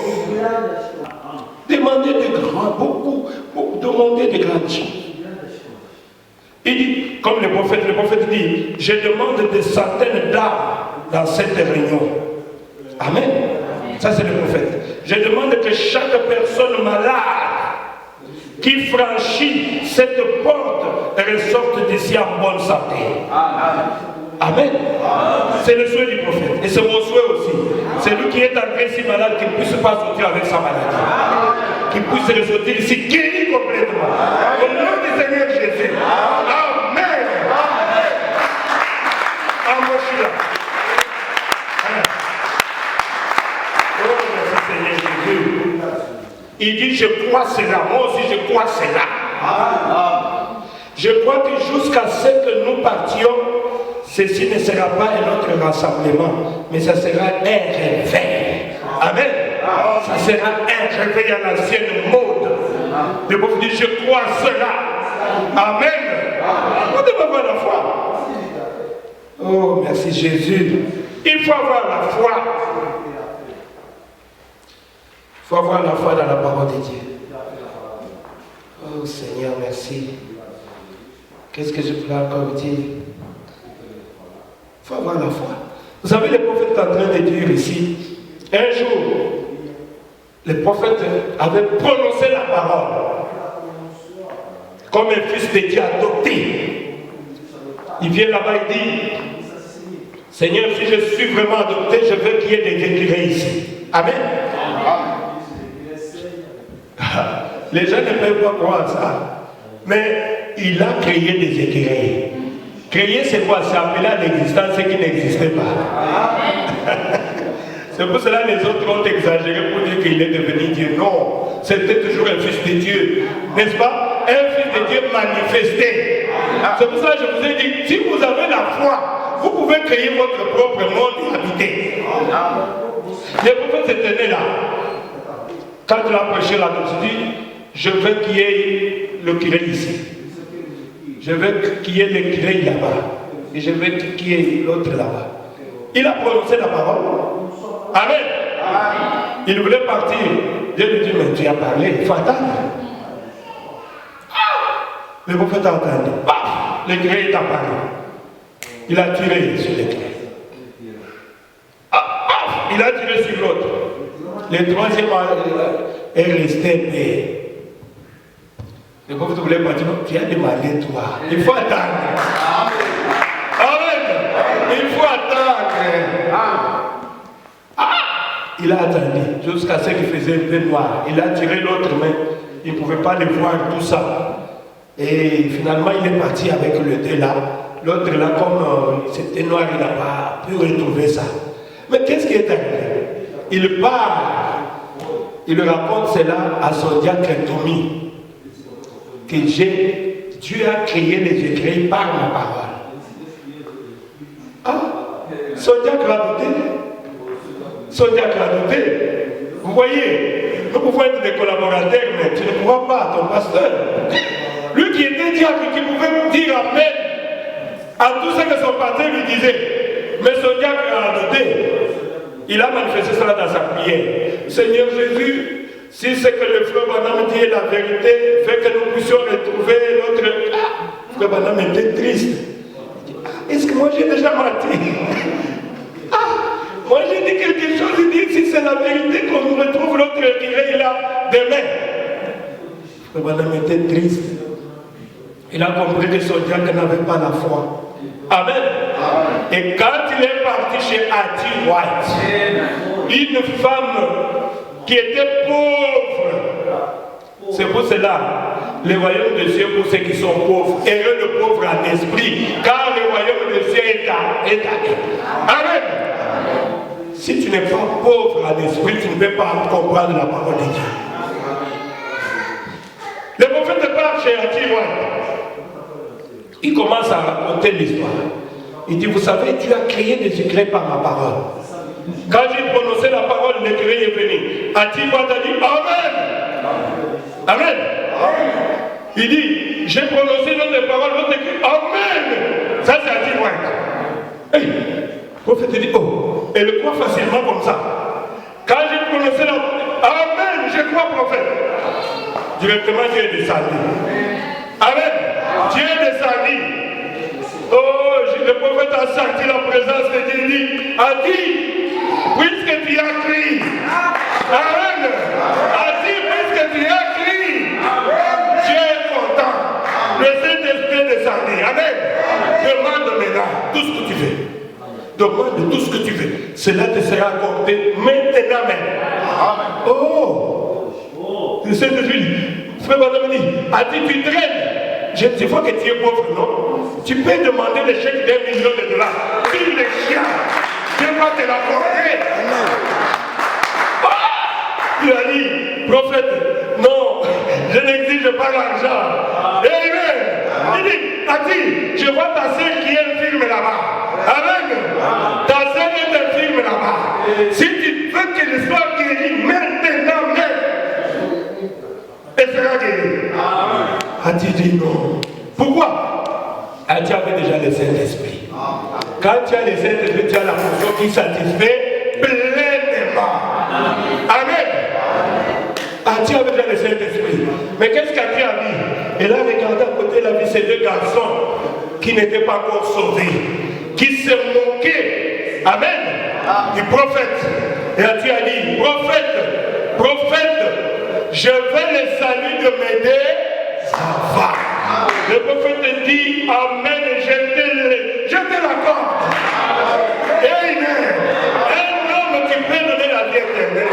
Demandez de grandes, beaucoup, demandez de grandes choses. Il dit, comme le prophète dit, je demande des centaines d'âmes dans cette réunion. Amen. Ça c'est le prophète. Je demande que chaque personne malade qui franchit cette porte ressorte d'ici en bonne santé. Amen. C'est le souhait du prophète. Et c'est mon souhait aussi. C'est lui qui est entré si malade qu'il ne puisse pas sortir avec sa maladie. Qu'il puisse ressortir ici guéri complètement. Au nom du Seigneur Jésus. Amen. Ah, moi je suis là. Oh, merci Seigneur Jésus. Il dit, je crois cela. Moi aussi, je crois cela. Je crois que jusqu'à ce que nous partions, ceci ne sera pas un autre rassemblement, mais ça sera un réveil. Amen. Ça sera un réveil à l'ancienne mode. Le prophète dit, je crois cela. Amen. On devrait avoir la foi. Oh, merci Jésus. Il faut avoir la foi. Il faut avoir la foi dans la parole de Dieu. Oh Seigneur, merci. Qu'est-ce que je peux encore dire? Il faut avoir la foi. Vous savez, le prophète est en train de dire ici, un jour, le prophète avait prononcé la parole comme un fils de Dieu adopté. Il vient là-bas et dit, Seigneur, si je suis vraiment adopté, je veux qu'il y ait des écureuils ici. Amen. Les gens ne peuvent pas croire ça. Mais il a créé des écureuils. Créer, c'est quoi? C'est appeler à l'existence ce qui n'existait pas. C'est pour cela que les autres ont exagéré pour dire qu'il est devenu Dieu. Non, c'était toujours un fils de Dieu. N'est-ce pas? Un fils de Dieu manifesté. C'est pour ça que je vous ai dit, si vous avez la foi, vous pouvez créer votre propre monde et habiter. Le prophète s'est tenu là. Quand il a prêché la doctrine, je veux qu'il y ait le curé ici. Je veux qu'il y ait le curé là-bas. Et je veux qu'il y ait l'autre là-bas. Il a prononcé la parole. Amen. Il voulait partir. Dieu lui dit, mais tu as parlé, il faut attendre. Le prophète a entendu. Le curé est apparu. Il a tiré sur le curé. Il a tiré sur l'autre. Le troisième est resté paix. Le prophète voulait partir. Tu as demandé toi. Il faut attendre. Amen. Il faut attendre. Il a attendu jusqu'à ce qu'il faisait un peu noir. Il a tiré l'autre main. Il ne pouvait pas le voir tout ça. Et finalement, il est parti avec le deux là. L'autre là, comme c'était noir, il n'a pas pu retrouver ça. Mais qu'est-ce qui est arrivé? Il part. Il raconte cela à son diacre Tommy. Que Dieu a créé les écrits par ma parole. Son diacre a douté. Son diacre a douté. Vous voyez, nous pouvons être des collaborateurs, mais tu ne crois pas à ton pasteur. Lui qui était diacre, qui pouvait dire amen à tout ce que son pasteur lui disait. Mais son diacre a douté. Il a manifesté cela dans sa prière. Seigneur Jésus, si c'est que le frère Branham dit la vérité, fait que nous puissions retrouver l'autre. Le frère Branham était triste. Est-ce que moi j'ai déjà menti? Moi j'ai dit quelque chose, il dit si c'est la vérité qu'on nous retrouve l'autre qui là demain. Le frère Branham était triste. Il a compris que son diacre n'avait pas la foi. Amen. Et quand il est parti chez Hattie White, une femme qui était pauvre, c'est pour cela, le royaume de Dieu pour ceux qui sont pauvres, heureux le pauvre en esprit, car le royaume de Dieu est à eux. Amen. Si tu n'es pas pauvre en esprit, tu ne peux pas comprendre la parole de Dieu. Le prophète part chez Hattie White. Il commence à raconter l'histoire. Il dit, vous savez, Dieu a créé des secrets par ma parole. Quand j'ai prononcé la parole, l'écrit est venu. Hattie White a dit, Amen. Amen. Il dit, j'ai prononcé notre parole, l'autre écrit Amen. Ça c'est à dire, ouais. Hey, le prophète dit, oh, elle croit facilement comme ça. Quand j'ai prononcé la Amen, je crois prophète. Directement, Dieu est descendu. Amen. Dieu est descendu. Oh, le prophète a senti la présence de Dieu. Il dit, a dit, puisque tu as crié. Amen. A dit, puisque tu as crié. Dieu est content. Le Saint-Esprit est descendu. Amen. Demande maintenant tout ce que tu veux. Demande tout ce que tu veux. Cela te sera accordé maintenant même. Amen. Oh. Le Saint-Esprit dit, frère Bonhomme dit, a dit, tu traînes. Je vois que tu es pauvre, non? Tu peux demander le chèque d'$1 million. Sur les chiens, Dieu va te l'accorder. Il a dit, prophète, non, je n'exige pas l'argent. Amen. Il dit, je vois ta sœur qui est infirme là-bas. Amen. Ta sœur est infirme là-bas. Si tu veux qu'elle soit guérie maintenant même, elle sera guérie. A-t-il dit non? Pourquoi? Tu avais déjà le Saint-Esprit. Quand tu as le Saint-Esprit, tu as la fonction qui satisfait pleinement. Amen. Tu avais déjà le Saint-Esprit. Mais qu'est-ce qu'Ati a vu? Elle a regardé à côté, elle a vu ces deux garçons qui n'étaient pas encore sauvés, qui se moquaient. Amen. Du prophète. Et Ati a dit, prophète, je veux le salut de mes enfants. Le prophète dit, Amen, je te l'accorde. Amen. Un homme qui peut donner la vie éternelle.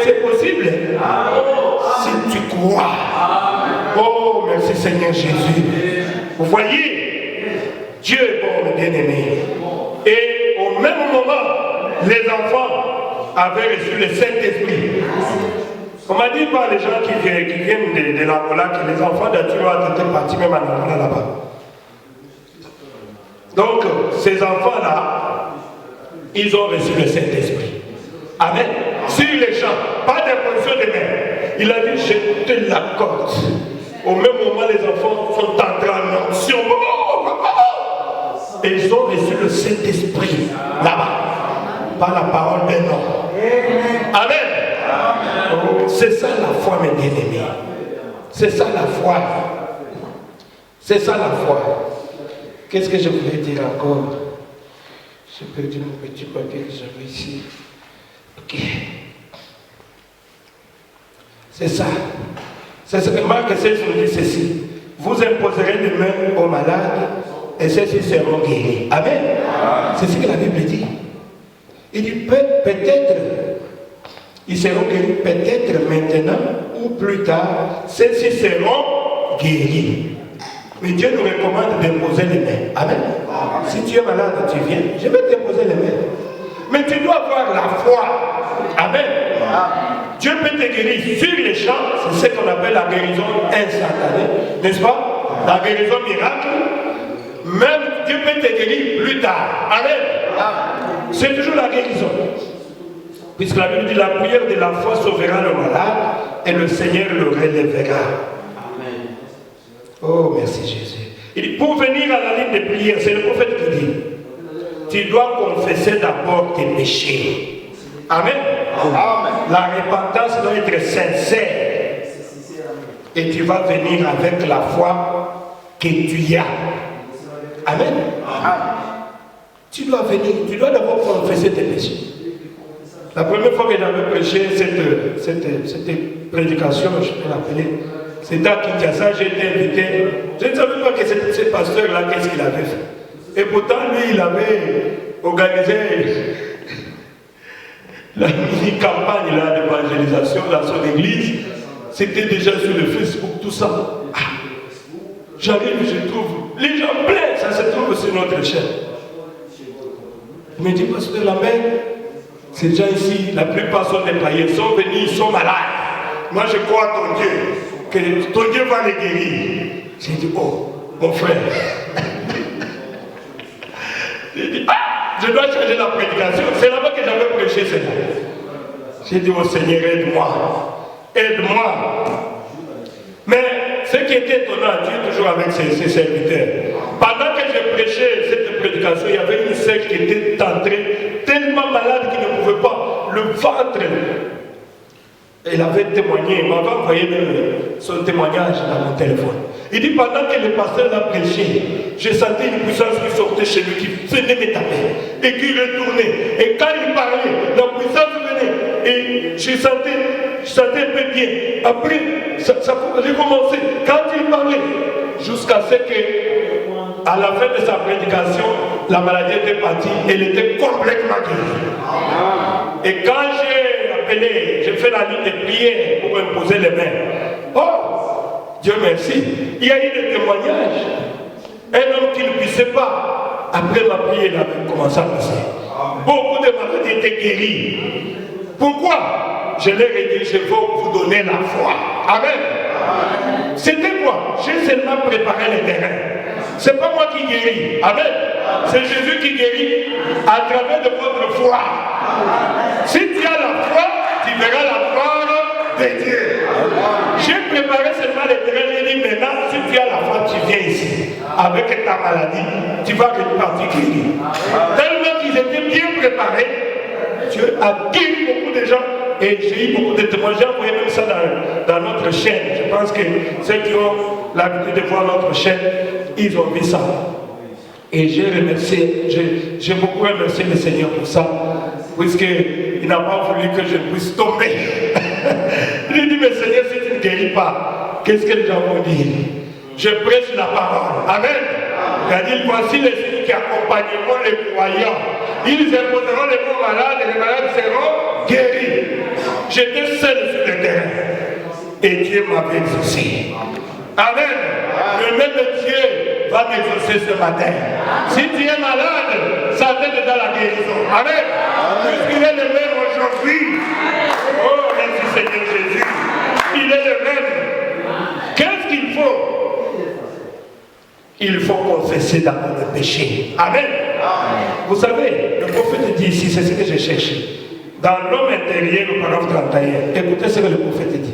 C'est possible. Si tu crois. Oh, merci Seigneur Jésus. Vous voyez, Dieu est bon, le bien-aimé. Et au même moment, les enfants avaient reçu le Saint-Esprit. On m'a dit par les gens qui viennent de l'Angola que les enfants d'Atiro étaient partis même en Angola là-bas. Donc, ces enfants-là, ils ont reçu le Saint-Esprit. Amen. Sur les champs, pas d'imposition des mains. Il a dit, je te l'accorde. Au même moment, les enfants sont entrés en onction. Et ils ont reçu le Saint-Esprit là-bas, par la parole d'un homme. Amen. C'est ça la foi, mes bien-aimés. C'est ça la foi. C'est ça la foi. Qu'est-ce que je voulais dire encore? J'ai perdu mon petit papier que j'avais ici. Ok. C'est ça. C'est ce que Marc 16 nous dit ceci. Vous imposerez les mains aux malades et ceux-ci seront guéris. Amen. C'est ce que la Bible dit. Il dit peut-être ils seront guéris, peut-être maintenant ou plus tard, ceux-ci seront guéris. Mais Dieu nous recommande d'imposer les mains. Amen. Si tu es malade, tu viens, je vais t'imposer les mains. Mais tu dois avoir la foi. Amen. Dieu peut te guérir sur les champs, c'est ce qu'on appelle la guérison instantanée, n'est-ce pas? La guérison miracle. Même Dieu peut te guérir plus tard. Amen. C'est toujours la guérison. Puisque la Bible dit la prière de la foi sauvera le malade et le Seigneur le relèvera. Amen. Oh, merci Jésus. Il dit, pour venir à la ligne de prière, c'est le prophète qui dit, tu dois confesser d'abord tes péchés. Amen. Amen. La repentance doit être sincère. Et tu vas venir avec la foi que tu as. Amen. Amen. Tu dois venir, tu dois d'abord confesser tes péchés. La première fois que j'avais prêché cette prédication, je peux l'appeler, c'était à Kinshasa, j'ai été invité. Je ne savais pas que ce pasteur-là, qu'est-ce qu'il avait fait. Et pourtant, lui, il avait organisé la mini-campagne d'évangélisation dans son église. C'était déjà sur le Facebook, tout ça. J'arrive, je trouve, les gens pleins, ça se trouve sur notre chaîne. Il me dit, pasteur Lambert, ces gens ici, la plupart sont déployés, sont venus, ils sont malades. Moi, je crois à ton Dieu, que ton Dieu va les guérir. J'ai dit, oh, mon frère. J'ai dit, je dois changer la prédication. C'est là-bas que j'avais prêché cela. J'ai dit, oh Seigneur, aide-moi. aide-moi. Mais ce qui était étonnant, Dieu toujours avec ses serviteurs. Pendant que je prêchais cette prédication, il y avait une sœur qui était entrée, tellement malade qu'il ne pouvait pas. Le ventre. Elle avait témoigné, il m'avait envoyé son témoignage dans mon téléphone. Il dit, pendant que le pasteur l'a prêché, j'ai senti une puissance qui sortait chez lui, qui venait me taper, et qui retournait. Et quand il parlait, la puissance venait, et je sentais un peu bien. Après, ça a recommencé. Quand il parlait, jusqu'à ce que, à la fin de sa prédication, la maladie était partie, elle était complètement guérie. Et quand j'ai fait la ligne de prière pour imposer les mains. Oh, Dieu merci. Il y a eu des témoignages. Un homme qui ne puissait pas, après ma prière, il avait commencé à passer. Beaucoup de maladies étaient guéries. Pourquoi? Je leur ai dit, je vais vous donner la foi. Amen. C'était quoi? J'ai seulement préparé le terrain. C'est pas moi qui guéris. Amen. C'est Jésus qui guérit à travers de votre foi. Si tu as la foi, tu verras la gloire de Dieu. J'ai préparé seulement les terrains. J'ai dit maintenant, si tu as la foi, tu viens ici. Avec ta maladie, tu vas repartir guéri. Tellement qu'ils étaient bien préparés, Dieu a guéri beaucoup de gens. Et j'ai eu beaucoup de témoignages. J'ai envoyé même ça dans notre chaîne. Je pense que ceux qui ont l'habitude de voir notre chaîne, ils ont vu ça. Et j'ai beaucoup remercié le Seigneur pour ça, puisqu'il n'a pas voulu que je puisse tomber. Il a dit, mais Seigneur, si tu ne guéris pas, qu'est-ce que les gens vont dire? Je prêche la parole. Amen. Il a dit, voici les signes qui accompagneront les croyants. Ils imposeront les bons malades et les malades seront guéris. J'étais seul sur le terrain. Et Dieu m'avait exaucé. Amen. Le même Dieu va m'exaucer ce matin. Si tu es malade, ça t'aide dans la guérison. Amen. Puisqu'il est le même aujourd'hui. Oh, merci Seigneur Jésus. Il est le même. Qu'est-ce qu'il faut? Il faut confesser d'abord le péché. Amen. Vous savez, le prophète dit ici, c'est ce que j'ai cherché. Dans l'homme intérieur, le paragraphe 31, écoutez ce que le prophète dit.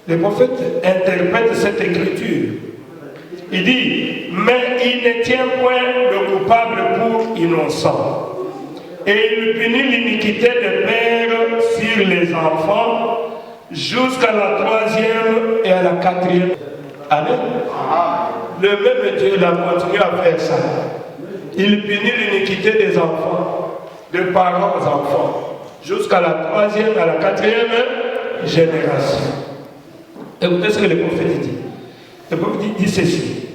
Le prophète interprète cette écriture. Il dit, mais il ne tient point le coupable pour innocent. Et il punit l'iniquité des pères sur les enfants jusqu'à la 3e et à la 4e. Amen. Le même Dieu il a continué à faire ça. Il punit l'iniquité des enfants, de parents aux enfants, jusqu'à la 3e et à la 4e génération. Écoutez ce que le prophète dit. Le prophète dit ceci.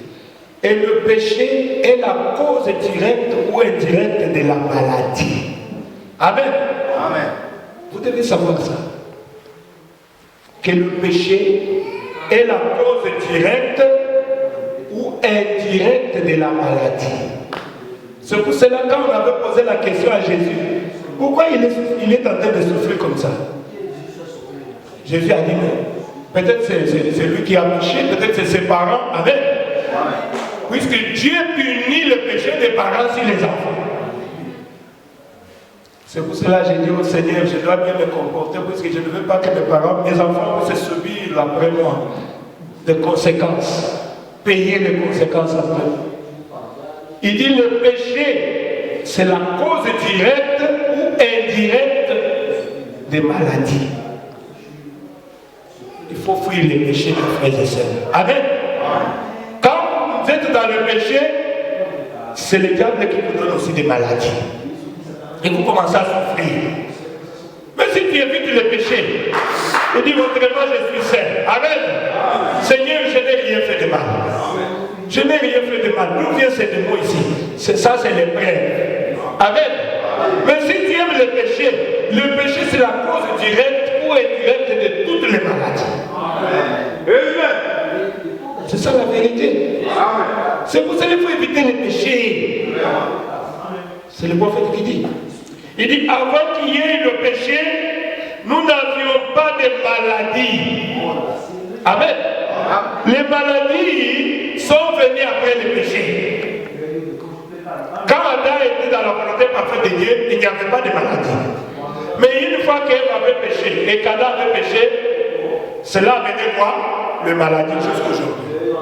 Et le péché est la cause directe ou indirecte de la maladie. Amen. Amen. Vous devez savoir ça. Que le péché est la cause directe ou indirecte de la maladie. C'est pour cela quand on avait posé la question à Jésus, pourquoi il est en train de souffrir comme ça? Jésus a dit non. Peut-être c'est lui qui a péché, peut-être c'est ses parents. Amen. Puisque Dieu punit le péché des parents sur les enfants. C'est pour cela que j'ai dit au Seigneur, je dois bien me comporter, puisque je ne veux pas que mes enfants puissent subir après moi des conséquences, payer les conséquences après. Il dit le péché, c'est la cause directe ou indirecte des maladies. Il faut fuir les péchés, mes frères et sœurs. Amen. Quand vous êtes dans le péché, c'est le diable qui vous donne aussi des maladies. Et vous commencez à souffrir. Mais si tu évites le péché, tu dis autrement je suis saint. Amen. Seigneur, je n'ai rien fait de mal. Je n'ai rien fait de mal. D'où vient ces démons ici? Ça, c'est les prêtres. Amen. Mais si tu aimes le péché c'est la cause directe ou indirecte de toutes les maladies. Amen. C'est ça la vérité. C'est pour ça qu'il faut éviter les péchés. C'est le prophète qui dit. Il dit, avant qu'il y ait le péché, nous n'avions pas de maladies. Amen. Les maladies sont venues après le péché. Quand Adam était dans la volonté parfaite de Dieu, il n'y avait pas de maladie. Mais une fois qu'Ève avait péché et qu'Adam avait péché, Cela a mené quoi? Les maladies jusqu'aujourd'hui.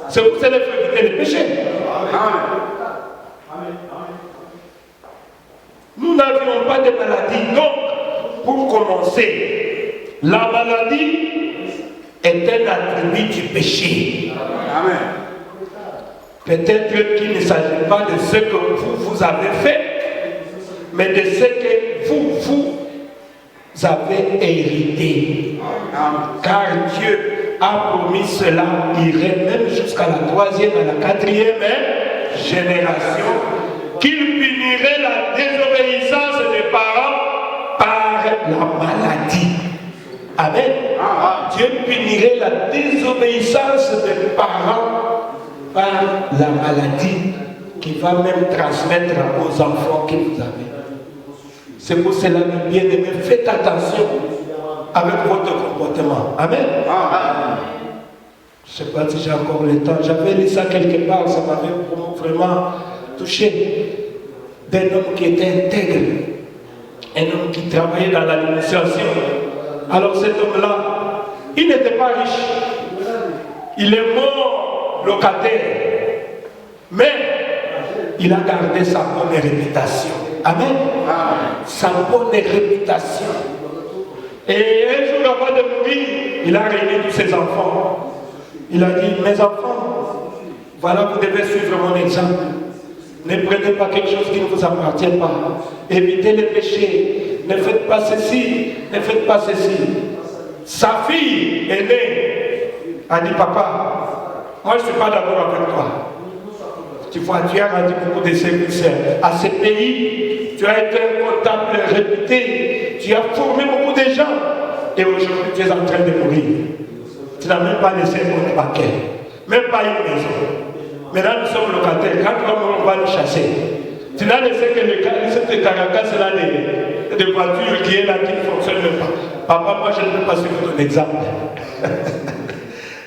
C'est pour ça qu'il faut éviter les péchés. Nous n'avions pas de maladie. Donc, pour commencer, la maladie est un attribut du péché. Amen. Peut-être qu'il ne s'agit pas de ce que vous avez fait, mais de ce que vous avez hérité. Car Dieu a promis cela, irait même jusqu'à la 3e et la 4e génération, qu'il punirait la désobéissance des parents par la maladie. Amen. Dieu punirait la désobéissance des parents par la maladie qui va même transmettre aux enfants que vous avez. C'est pour cela, mes bien-aimés, faites attention avec votre comportement. Amen. Je ne sais pas si j'ai encore le temps. J'avais lu ça quelque part, ça m'avait vraiment touché. D'un homme qui était intègre, un homme qui travaillait dans l'administration. Alors cet homme-là, il n'était pas riche. Il est mort locataire. Mais il a gardé sa bonne réputation. Amen. Sa bonne réputation. Et un jour avant de mourir, il a réuni tous ses enfants. Il a dit, mes enfants, voilà, vous devez suivre mon exemple. Ne prenez pas quelque chose qui ne vous appartient pas. Évitez les péchés. Ne faites pas ceci, ne faites pas ceci. Sa fille aînée a dit, papa, moi je ne suis pas d'accord avec toi. Tu vois, tu as rendu beaucoup de services à ce pays. Tu as été un comptable réputé. Tu as formé beaucoup de gens. Et aujourd'hui, tu es en train de mourir. Tu n'as même pas laissé un compte bancaire. Même pas une maison. Maintenant, nous sommes locataires. Quand tu vas mourir, on va nous chasser. Tu n'as laissé que cette caractère là de voiture qui est là, qui ne fonctionne même pas. Papa, moi, je ne peux pas suivre ton exemple.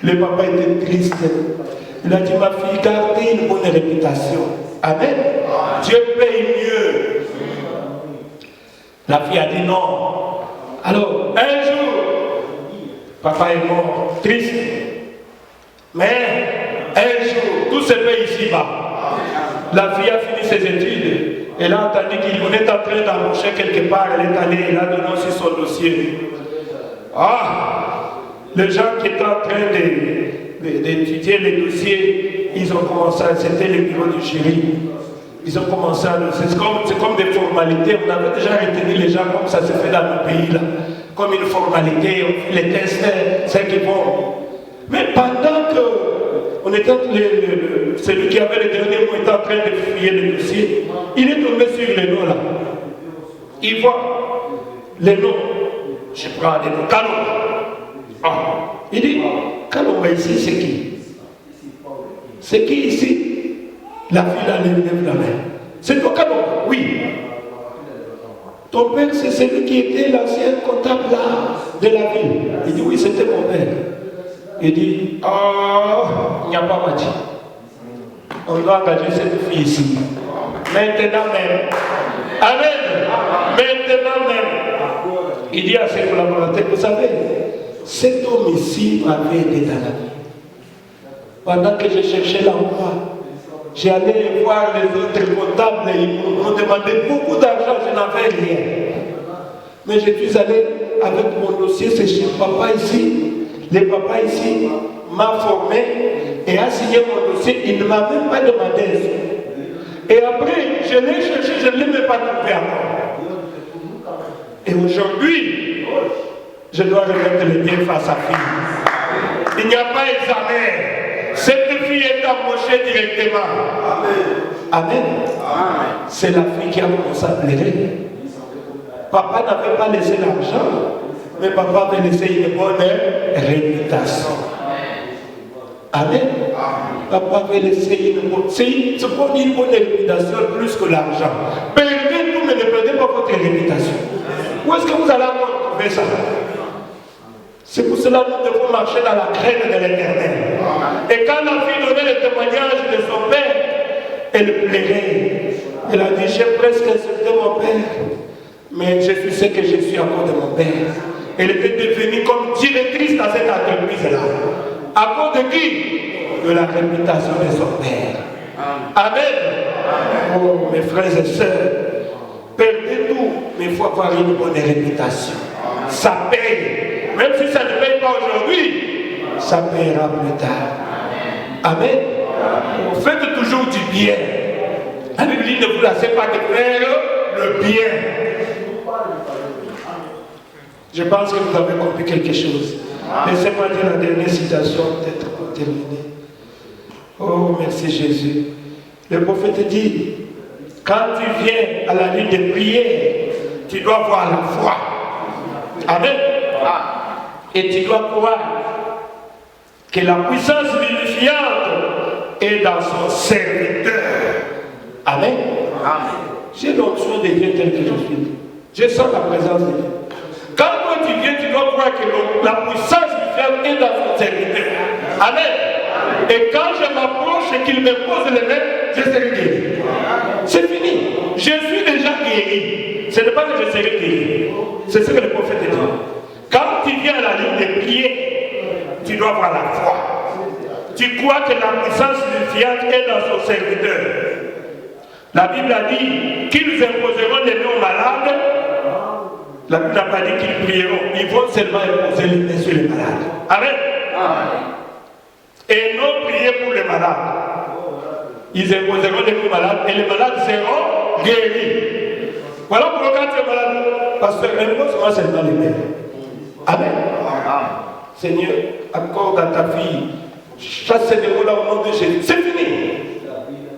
Le papa était triste. Il a dit, ma fille, gardez une bonne réputation. Amen. Dieu paye mieux. La fille a dit non. Alors, un jour, papa est mort, triste. Mais, un jour, tout se fait ici-bas. La fille a fini ses études. Elle a entendu qu'il est en train d'embaucher quelque part. Elle est allée, elle a donné aussi son dossier. Les gens qui étaient en train d'étudier les dossiers, ils ont commencé, c'était le bureau du jury. Ils ont commencé à le... C'est comme des formalités. On avait déjà retenu les gens comme ça se fait dans nos pays là. Comme une formalité, on fait les tests, c'est qu'ils vont. Mais pendant que on était, celui qui avait le dernier mot était en train de fouiller le dossier, il est tombé sur les noms là. Il voit les noms. Je prends des noms. Kalomba. Il dit, Kalomba ici, c'est qui? C'est qui ici? La fille là, elle lève la main. C'est toi, Kalomba? Oui. Ton père, c'est celui qui était l'ancien comptable là, de la ville. Il dit, oui, c'était mon père. Il dit, il n'y a pas mati. On doit engager cette fille ici. Maintenant même. Amen. Maintenant même. Il dit à ses collaborateurs, vous savez, cet homme ici m'avait aidé dans la vie. Pendant que je cherchais l'emploi, j'allais voir les autres comptables, ils m'ont demandé beaucoup d'argent, je n'avais rien. Mais je suis allé avec mon dossier, c'est chez papa ici. Le papa ici m'a formé et a signé mon dossier, il ne m'a même pas demandé. Et après, je l'ai cherché, je ne l'ai même pas trouvé encore. Et aujourd'hui, je dois remettre le bien face à fille. Il n'y a pas examen. Cette fille est embauchée directement. Amen. Amen. C'est la fille qui a commencé à pleurer. Papa n'avait pas laissé l'argent, mais papa avait laissé une bonne réputation. Amen. Papa avait laissé une bonne... C'est une bonne réputation plus que l'argent. Perdez tout, mais ne perdez pas votre réputation. Où est-ce que vous allez encore trouver ça? C'est pour cela que nous devons marcher dans la crainte de l'Éternel. Et quand la fille donnait le témoignage de son père, elle pleurait. Elle a dit, j'ai presque insulté mon père, mais je suis ce que je suis à cause de mon père. Elle était devenue comme directrice dans cette entreprise-là. À cause de qui? De la réputation de son père. Amen. Oh, mes frères et sœurs, perdez tout, mais il faut avoir une bonne réputation. Ça paye. Même si ça ne paye pas aujourd'hui, ça payera plus tard. Amen. Faites toujours du bien. La Bible dit ne vous lassez pas de faire le bien. Je pense que vous avez compris quelque chose. Laissez-moi dire la dernière citation, peut-être pour terminer. Oh, merci Jésus. Le prophète dit, quand tu viens à la ligne de prière, tu dois voir la foi. Amen. Et tu dois croire que la puissance vivifiante est dans son serviteur. Amen. J'ai l'option de Dieu tel que je suis. Je sens la présence de Dieu. Quand toi tu viens, tu dois croire que la puissance vivifiante est dans son serviteur. Amen. Et quand je m'approche et qu'il me pose les mains, je serai guéri. C'est fini. Je suis déjà guéri. Ce n'est pas que je serai guéri. C'est ce que le prophète dit. Quand tu viens à la ligne de prière, tu dois avoir la foi. Tu crois que la puissance vivifiante est dans son serviteur. La Bible a dit qu'ils imposeront les mains aux malades. La Bible n'a pas dit qu'ils prieront. Ils vont seulement imposer les mains sur les malades. Amen. Et non prier pour les malades. Ils imposeront les mains aux malades et les malades seront guéris. Voilà pourquoi quand tu es malade, pasteur, impose-moi seulement les mains. Amen. Seigneur, accorde à ta fille, chasse ces démons-là au nom de Jésus. C'est fini.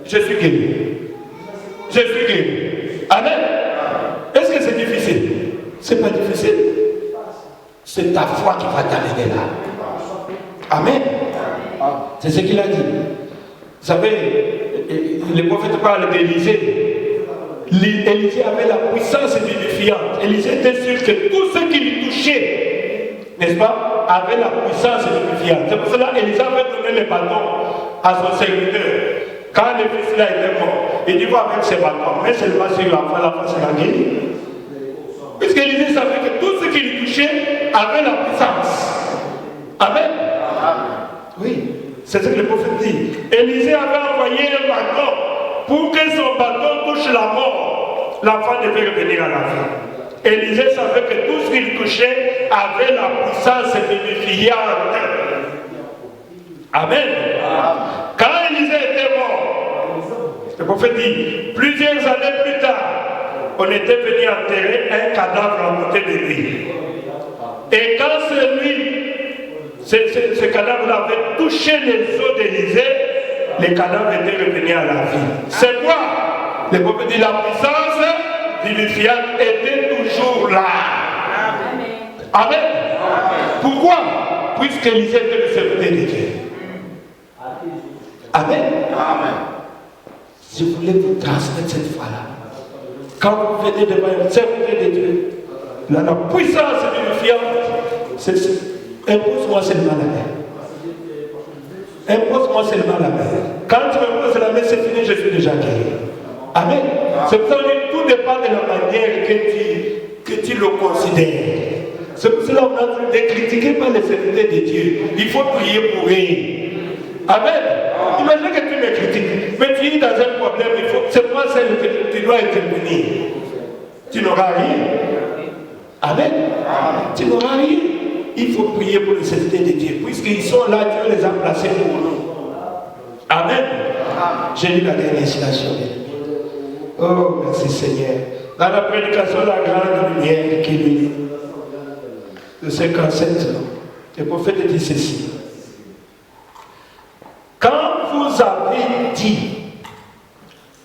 Je suis guéri. Je suis guéri. Amen. Est-ce que c'est difficile? C'est pas difficile. C'est ta foi qui va t'amener là. Amen. C'est ce qu'il a dit. Vous savez, le prophète parle d'Élisée. Élisée avait la puissance vivifiante. Élisée était sûr que tout ce qui lui touchait, n'est-ce pas, avait la puissance vivifiante. C'est pour cela qu'Élisée avait donné les bâtons à son serviteur. Quand le fils là était mort, il dit va avec ses bâtons, mais seulement sur l'enfant sera guéri. Puisqu'Élisée savait que tout ce qui lui touchait avait la puissance. Amen. Oui, c'est ce que le prophète dit. Élisée avait envoyé un bâton pour que son bâton touche la mort. L'enfant devait revenir à la vie. Élisée savait que tout ce qu'il touchait avait la puissance vivifiante. Amen. Quand Élisée était mort, le prophète dit, plusieurs années plus tard, on était venu enterrer un cadavre à côté de lui. Et quand ce cadavre avait touché les os d'Élisée, les cadavres étaient revenus à la vie. C'est quoi? Le prophète dit, la puissance vivifiante était toujours là. Amen. Pourquoi? Puisqu'Élisée était le serviteur de Dieu. Amen. Je voulais vous transmettre cette foi-là. Quand vous venez devant un serviteur de Dieu, la puissance vivifiante, impose-moi seulement la main. Impose-moi seulement la main. Quand tu me poses la main, c'est fini, je suis déjà guéri. Amen. C'est pour ça que tout dépend de la manière que tu le considères. C'est pour cela qu'on a dit ne critiquez pas les serviteurs de Dieu. Il faut prier pour eux. Amen. Imagine que tu me critiques, mais tu es dans un problème, c'est moi celle que tu dois intervenir. Tu n'auras rien. Amen. Tu n'auras rien. Il faut prier pour les serviteurs de Dieu, puisqu'ils sont là, Dieu les a placés pour nous. Amen. J'ai lu la dernière citation. Oh, merci Seigneur. Dans la prédication, la grande lumière qui lui de 57 ans, le prophète dit ceci. Quand vous avez dit,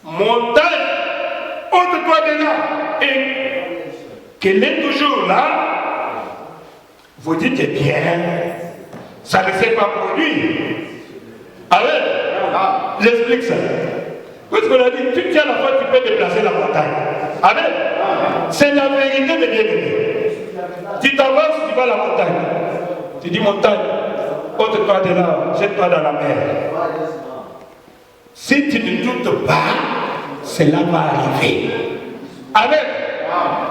montagne, ôte-toi de là, et qu'elle est toujours là, vous dites, eh bien, ça ne s'est pas produit. Amen. J'explique ça. Parce qu'on a dit, tu tiens la foi, tu peux déplacer la montagne. Amen. C'est la vérité de bien-aimé. Tu t'avances, tu vas à la montagne. Tu dis, montagne, ôte-toi de là, jette-toi dans la mer. Si tu ne doutes pas, cela va arriver. Amen.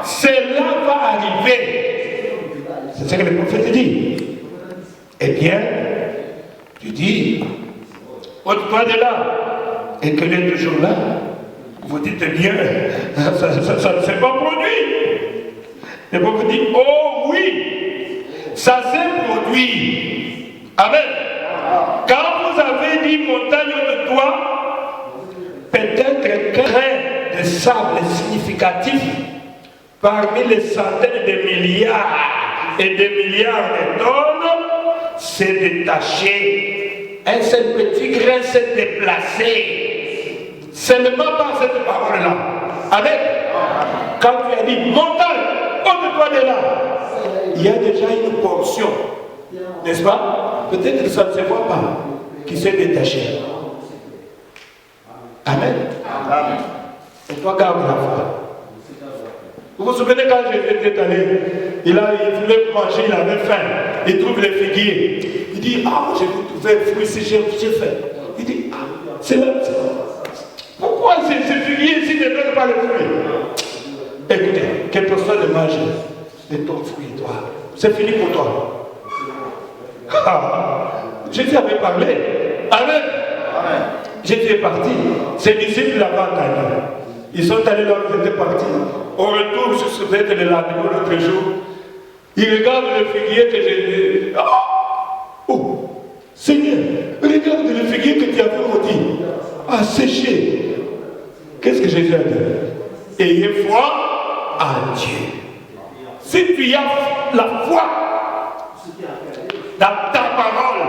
Cela va arriver. C'est ce que le prophète dit. Eh bien, tu dis, ôte-toi de là, et qu'elle est toujours là. Vous dites bien, ça ne s'est pas produit. Le prophète dit, oh oui, ça s'est produit. Amen. Quand vous avez dit montagne de toi, peut-être qu'un grain de sable significatif parmi les centaines de milliards et de milliards de tonnes s'est détaché. Un seul petit grain s'est déplacé. Seulement par cette parole-là. Amen. Quand tu as dit montagne, ôte-toi de là, il y a déjà une portion, n'est-ce pas? Peut-être que ça ne se voit pas, qui s'est détaché. Amen. Amen. Et toi, garde la foi. Vous vous souvenez quand Jésus était allé, il voulait manger, il avait faim, il trouve les figuiers. Il dit, ah, j'ai trouvé un fruit si j'ai faim. Il dit, ah, c'est là. Pourquoi ces figuiers ici ne donnent pas le fruit? Écoutez, que personne ne mange de ton fruit, toi. C'est fini pour toi. Ah, Jésus avait parlé. Amen. Amen. Jésus est parti. Ses disciples l'avaient entendu. Ils sont allés là où ils étaient partis. Au retour, je me souviens de l'animal l'autre jour. Ils regardent le figuier que j'ai. Oh, Seigneur, regarde le figuier que tu avais maudit. A séché. Qu'est-ce que Jésus a dit? Ayez foi en Dieu. Si tu as la foi dans ta parole,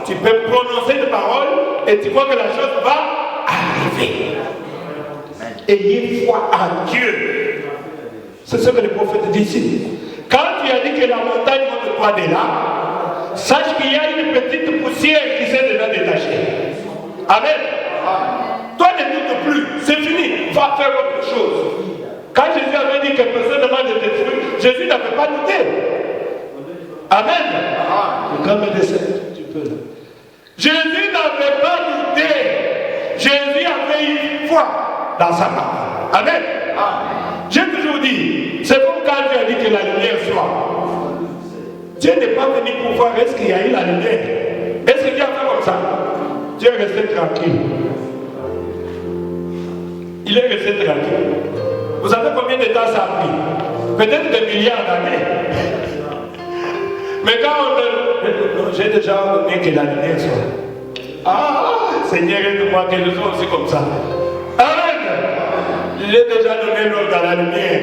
tu peux prononcer une parole et tu vois que la chose va arriver. Ayez foi en Dieu. C'est ce que le prophète dit ici. Quand tu as dit que la montagne monte toi de là, sache qu'il y a une petite poussière qui s'est déjà détachée. Amen. Toi ne doute plus, c'est fini, va faire autre chose. Quand Jésus avait dit que personne ne mange des fruits, Jésus n'avait pas douté. Amen. Le grand médecin, tu peux là. Jésus n'avait pas douté. Jésus avait eu foi dans sa parole. Amen. J'ai toujours dit, c'est comme quand Dieu a dit que la lumière soit. Dieu n'est pas venu pour voir est-ce qu'il y a eu la lumière. Est-ce que Dieu a fait comme ça? Dieu est resté tranquille. Il est resté tranquille. Vous savez combien de temps ça a pris? Peut-être des milliards d'années. Mais quand j'ai déjà ordonné que la lumière soit. Ah, Seigneur, aide-moi que je sois aussi comme ça. Amen. J'ai déjà donné l'ordre à la lumière.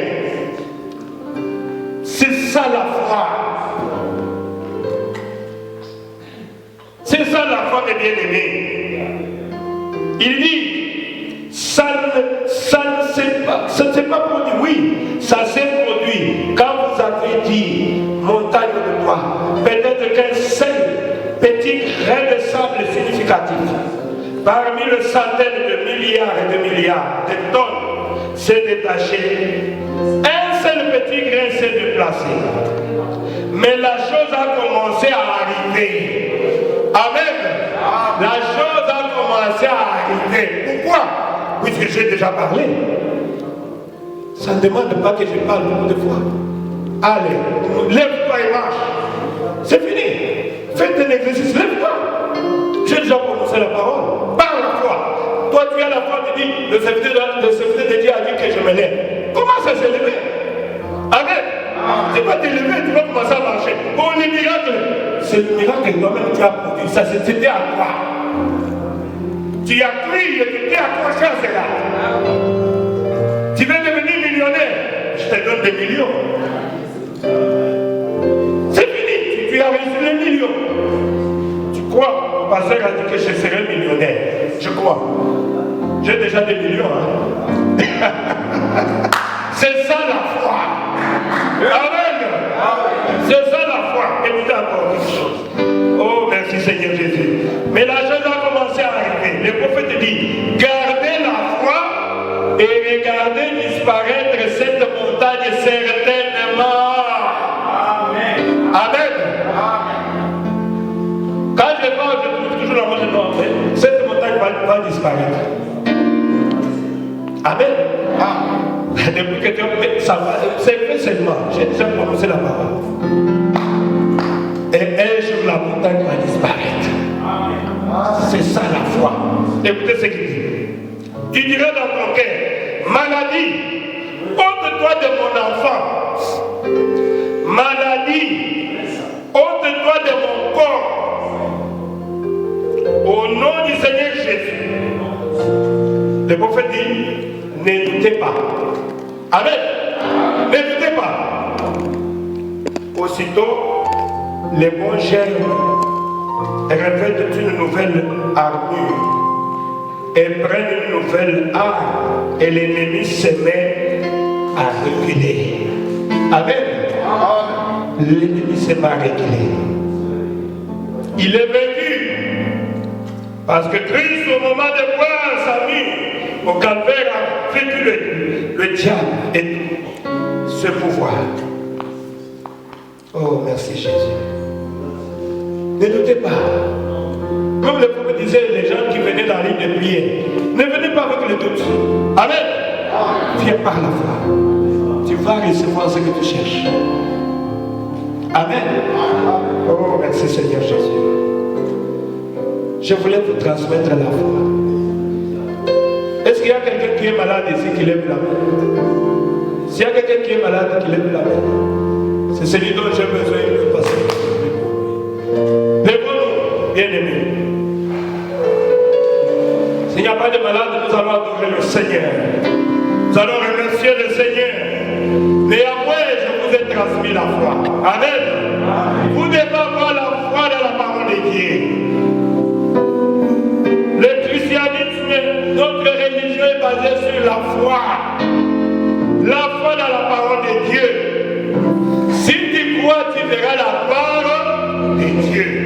C'est ça la foi. C'est ça la foi des bien-aimés. Il dit, ça ne s'est pas produit. Oui, ça s'est produit. Quand vous avez dit, montagne de toi, peut-être qu'un seul petit grain de sable significatif, parmi les centaines de milliards et de milliards de tonnes, s'est détaché. Un seul petit grain s'est déplacé. Mais la chose a commencé à arriver. Amen. La chose a commencé à arriver. Pourquoi? Puisque j'ai déjà parlé. Ça ne demande pas que je parle beaucoup de fois. Allez, lève-toi et marche. C'est fini. Faites un exercice, lève-toi. J'ai déjà prononcé la parole. Parle la foi. Toi, tu as la foi, tu dis, le serviteur de Dieu a dit que je me lève. Comment ça s'est levé? Amen. Tu vas te lever, tu vas commencer à marcher. Oh, les miracles. C'est le miracle que toi-même tu as produit. Ça, c'était à toi. Tu as cru et tu t'es accroché à cela. Tu veux devenir millionnaire. Je te donne des millions. C'est fini. Tu as reçu les millions. Tu crois? Mon pasteur a dit que je serai millionnaire. Je crois. J'ai déjà des millions. Hein? C'est ça la foi. Amen. C'est ça la foi. Écoutez encore quelque chose. Oh, merci Seigneur Jésus. Mais la chose a commencé à arriver. Le prophète dit, gardez la foi et regardez disparaître cette montagne certainement. Amen. Amen. Quand je parle, je trouve toujours la montagne. Cette montagne va disparaître. Amen. Depuis que tu as fait, ça va, c'est fait seulement. J'ai déjà prononcé la parole. corps. Au nom du Seigneur Jésus. Le prophète dit, ne doutez pas. Amen. Ne doutez pas. Aussitôt, les bons germes revêtent une nouvelle armure et prennent une nouvelle arme et l'ennemi se met à reculer. Amen. L'ennemi se met à reculer. Il est vaincu parce que Christ, au moment de voir sa vie au calvaire, a vaincu le diable et ce pouvoir. Oh, merci Jésus. Ne doutez pas. Comme le prophète disait, les gens qui venaient dans la ligne de prière, ne venez pas avec le doute. Amen. Viens par la foi. Tu vas recevoir ce que tu cherches. Amen. Oh, merci Seigneur Jésus. Je voulais vous transmettre la foi. Est-ce qu'il y a quelqu'un qui est malade ici qui lève la main? S'il y a quelqu'un qui est malade qui lève la main, c'est celui dont j'ai besoin de passer. Lèvons-nous, bien-aimés. S'il n'y a pas de malade, nous allons adorer le Seigneur. Nous allons remercier le Seigneur. Néanmoins, je vous ai transmis la foi. Amen. Vous devez avoir la foi dans la parole de Dieu. Le christianisme, notre religion est basée sur la foi. La foi dans la parole de Dieu. Si tu crois, tu verras la parole de Dieu.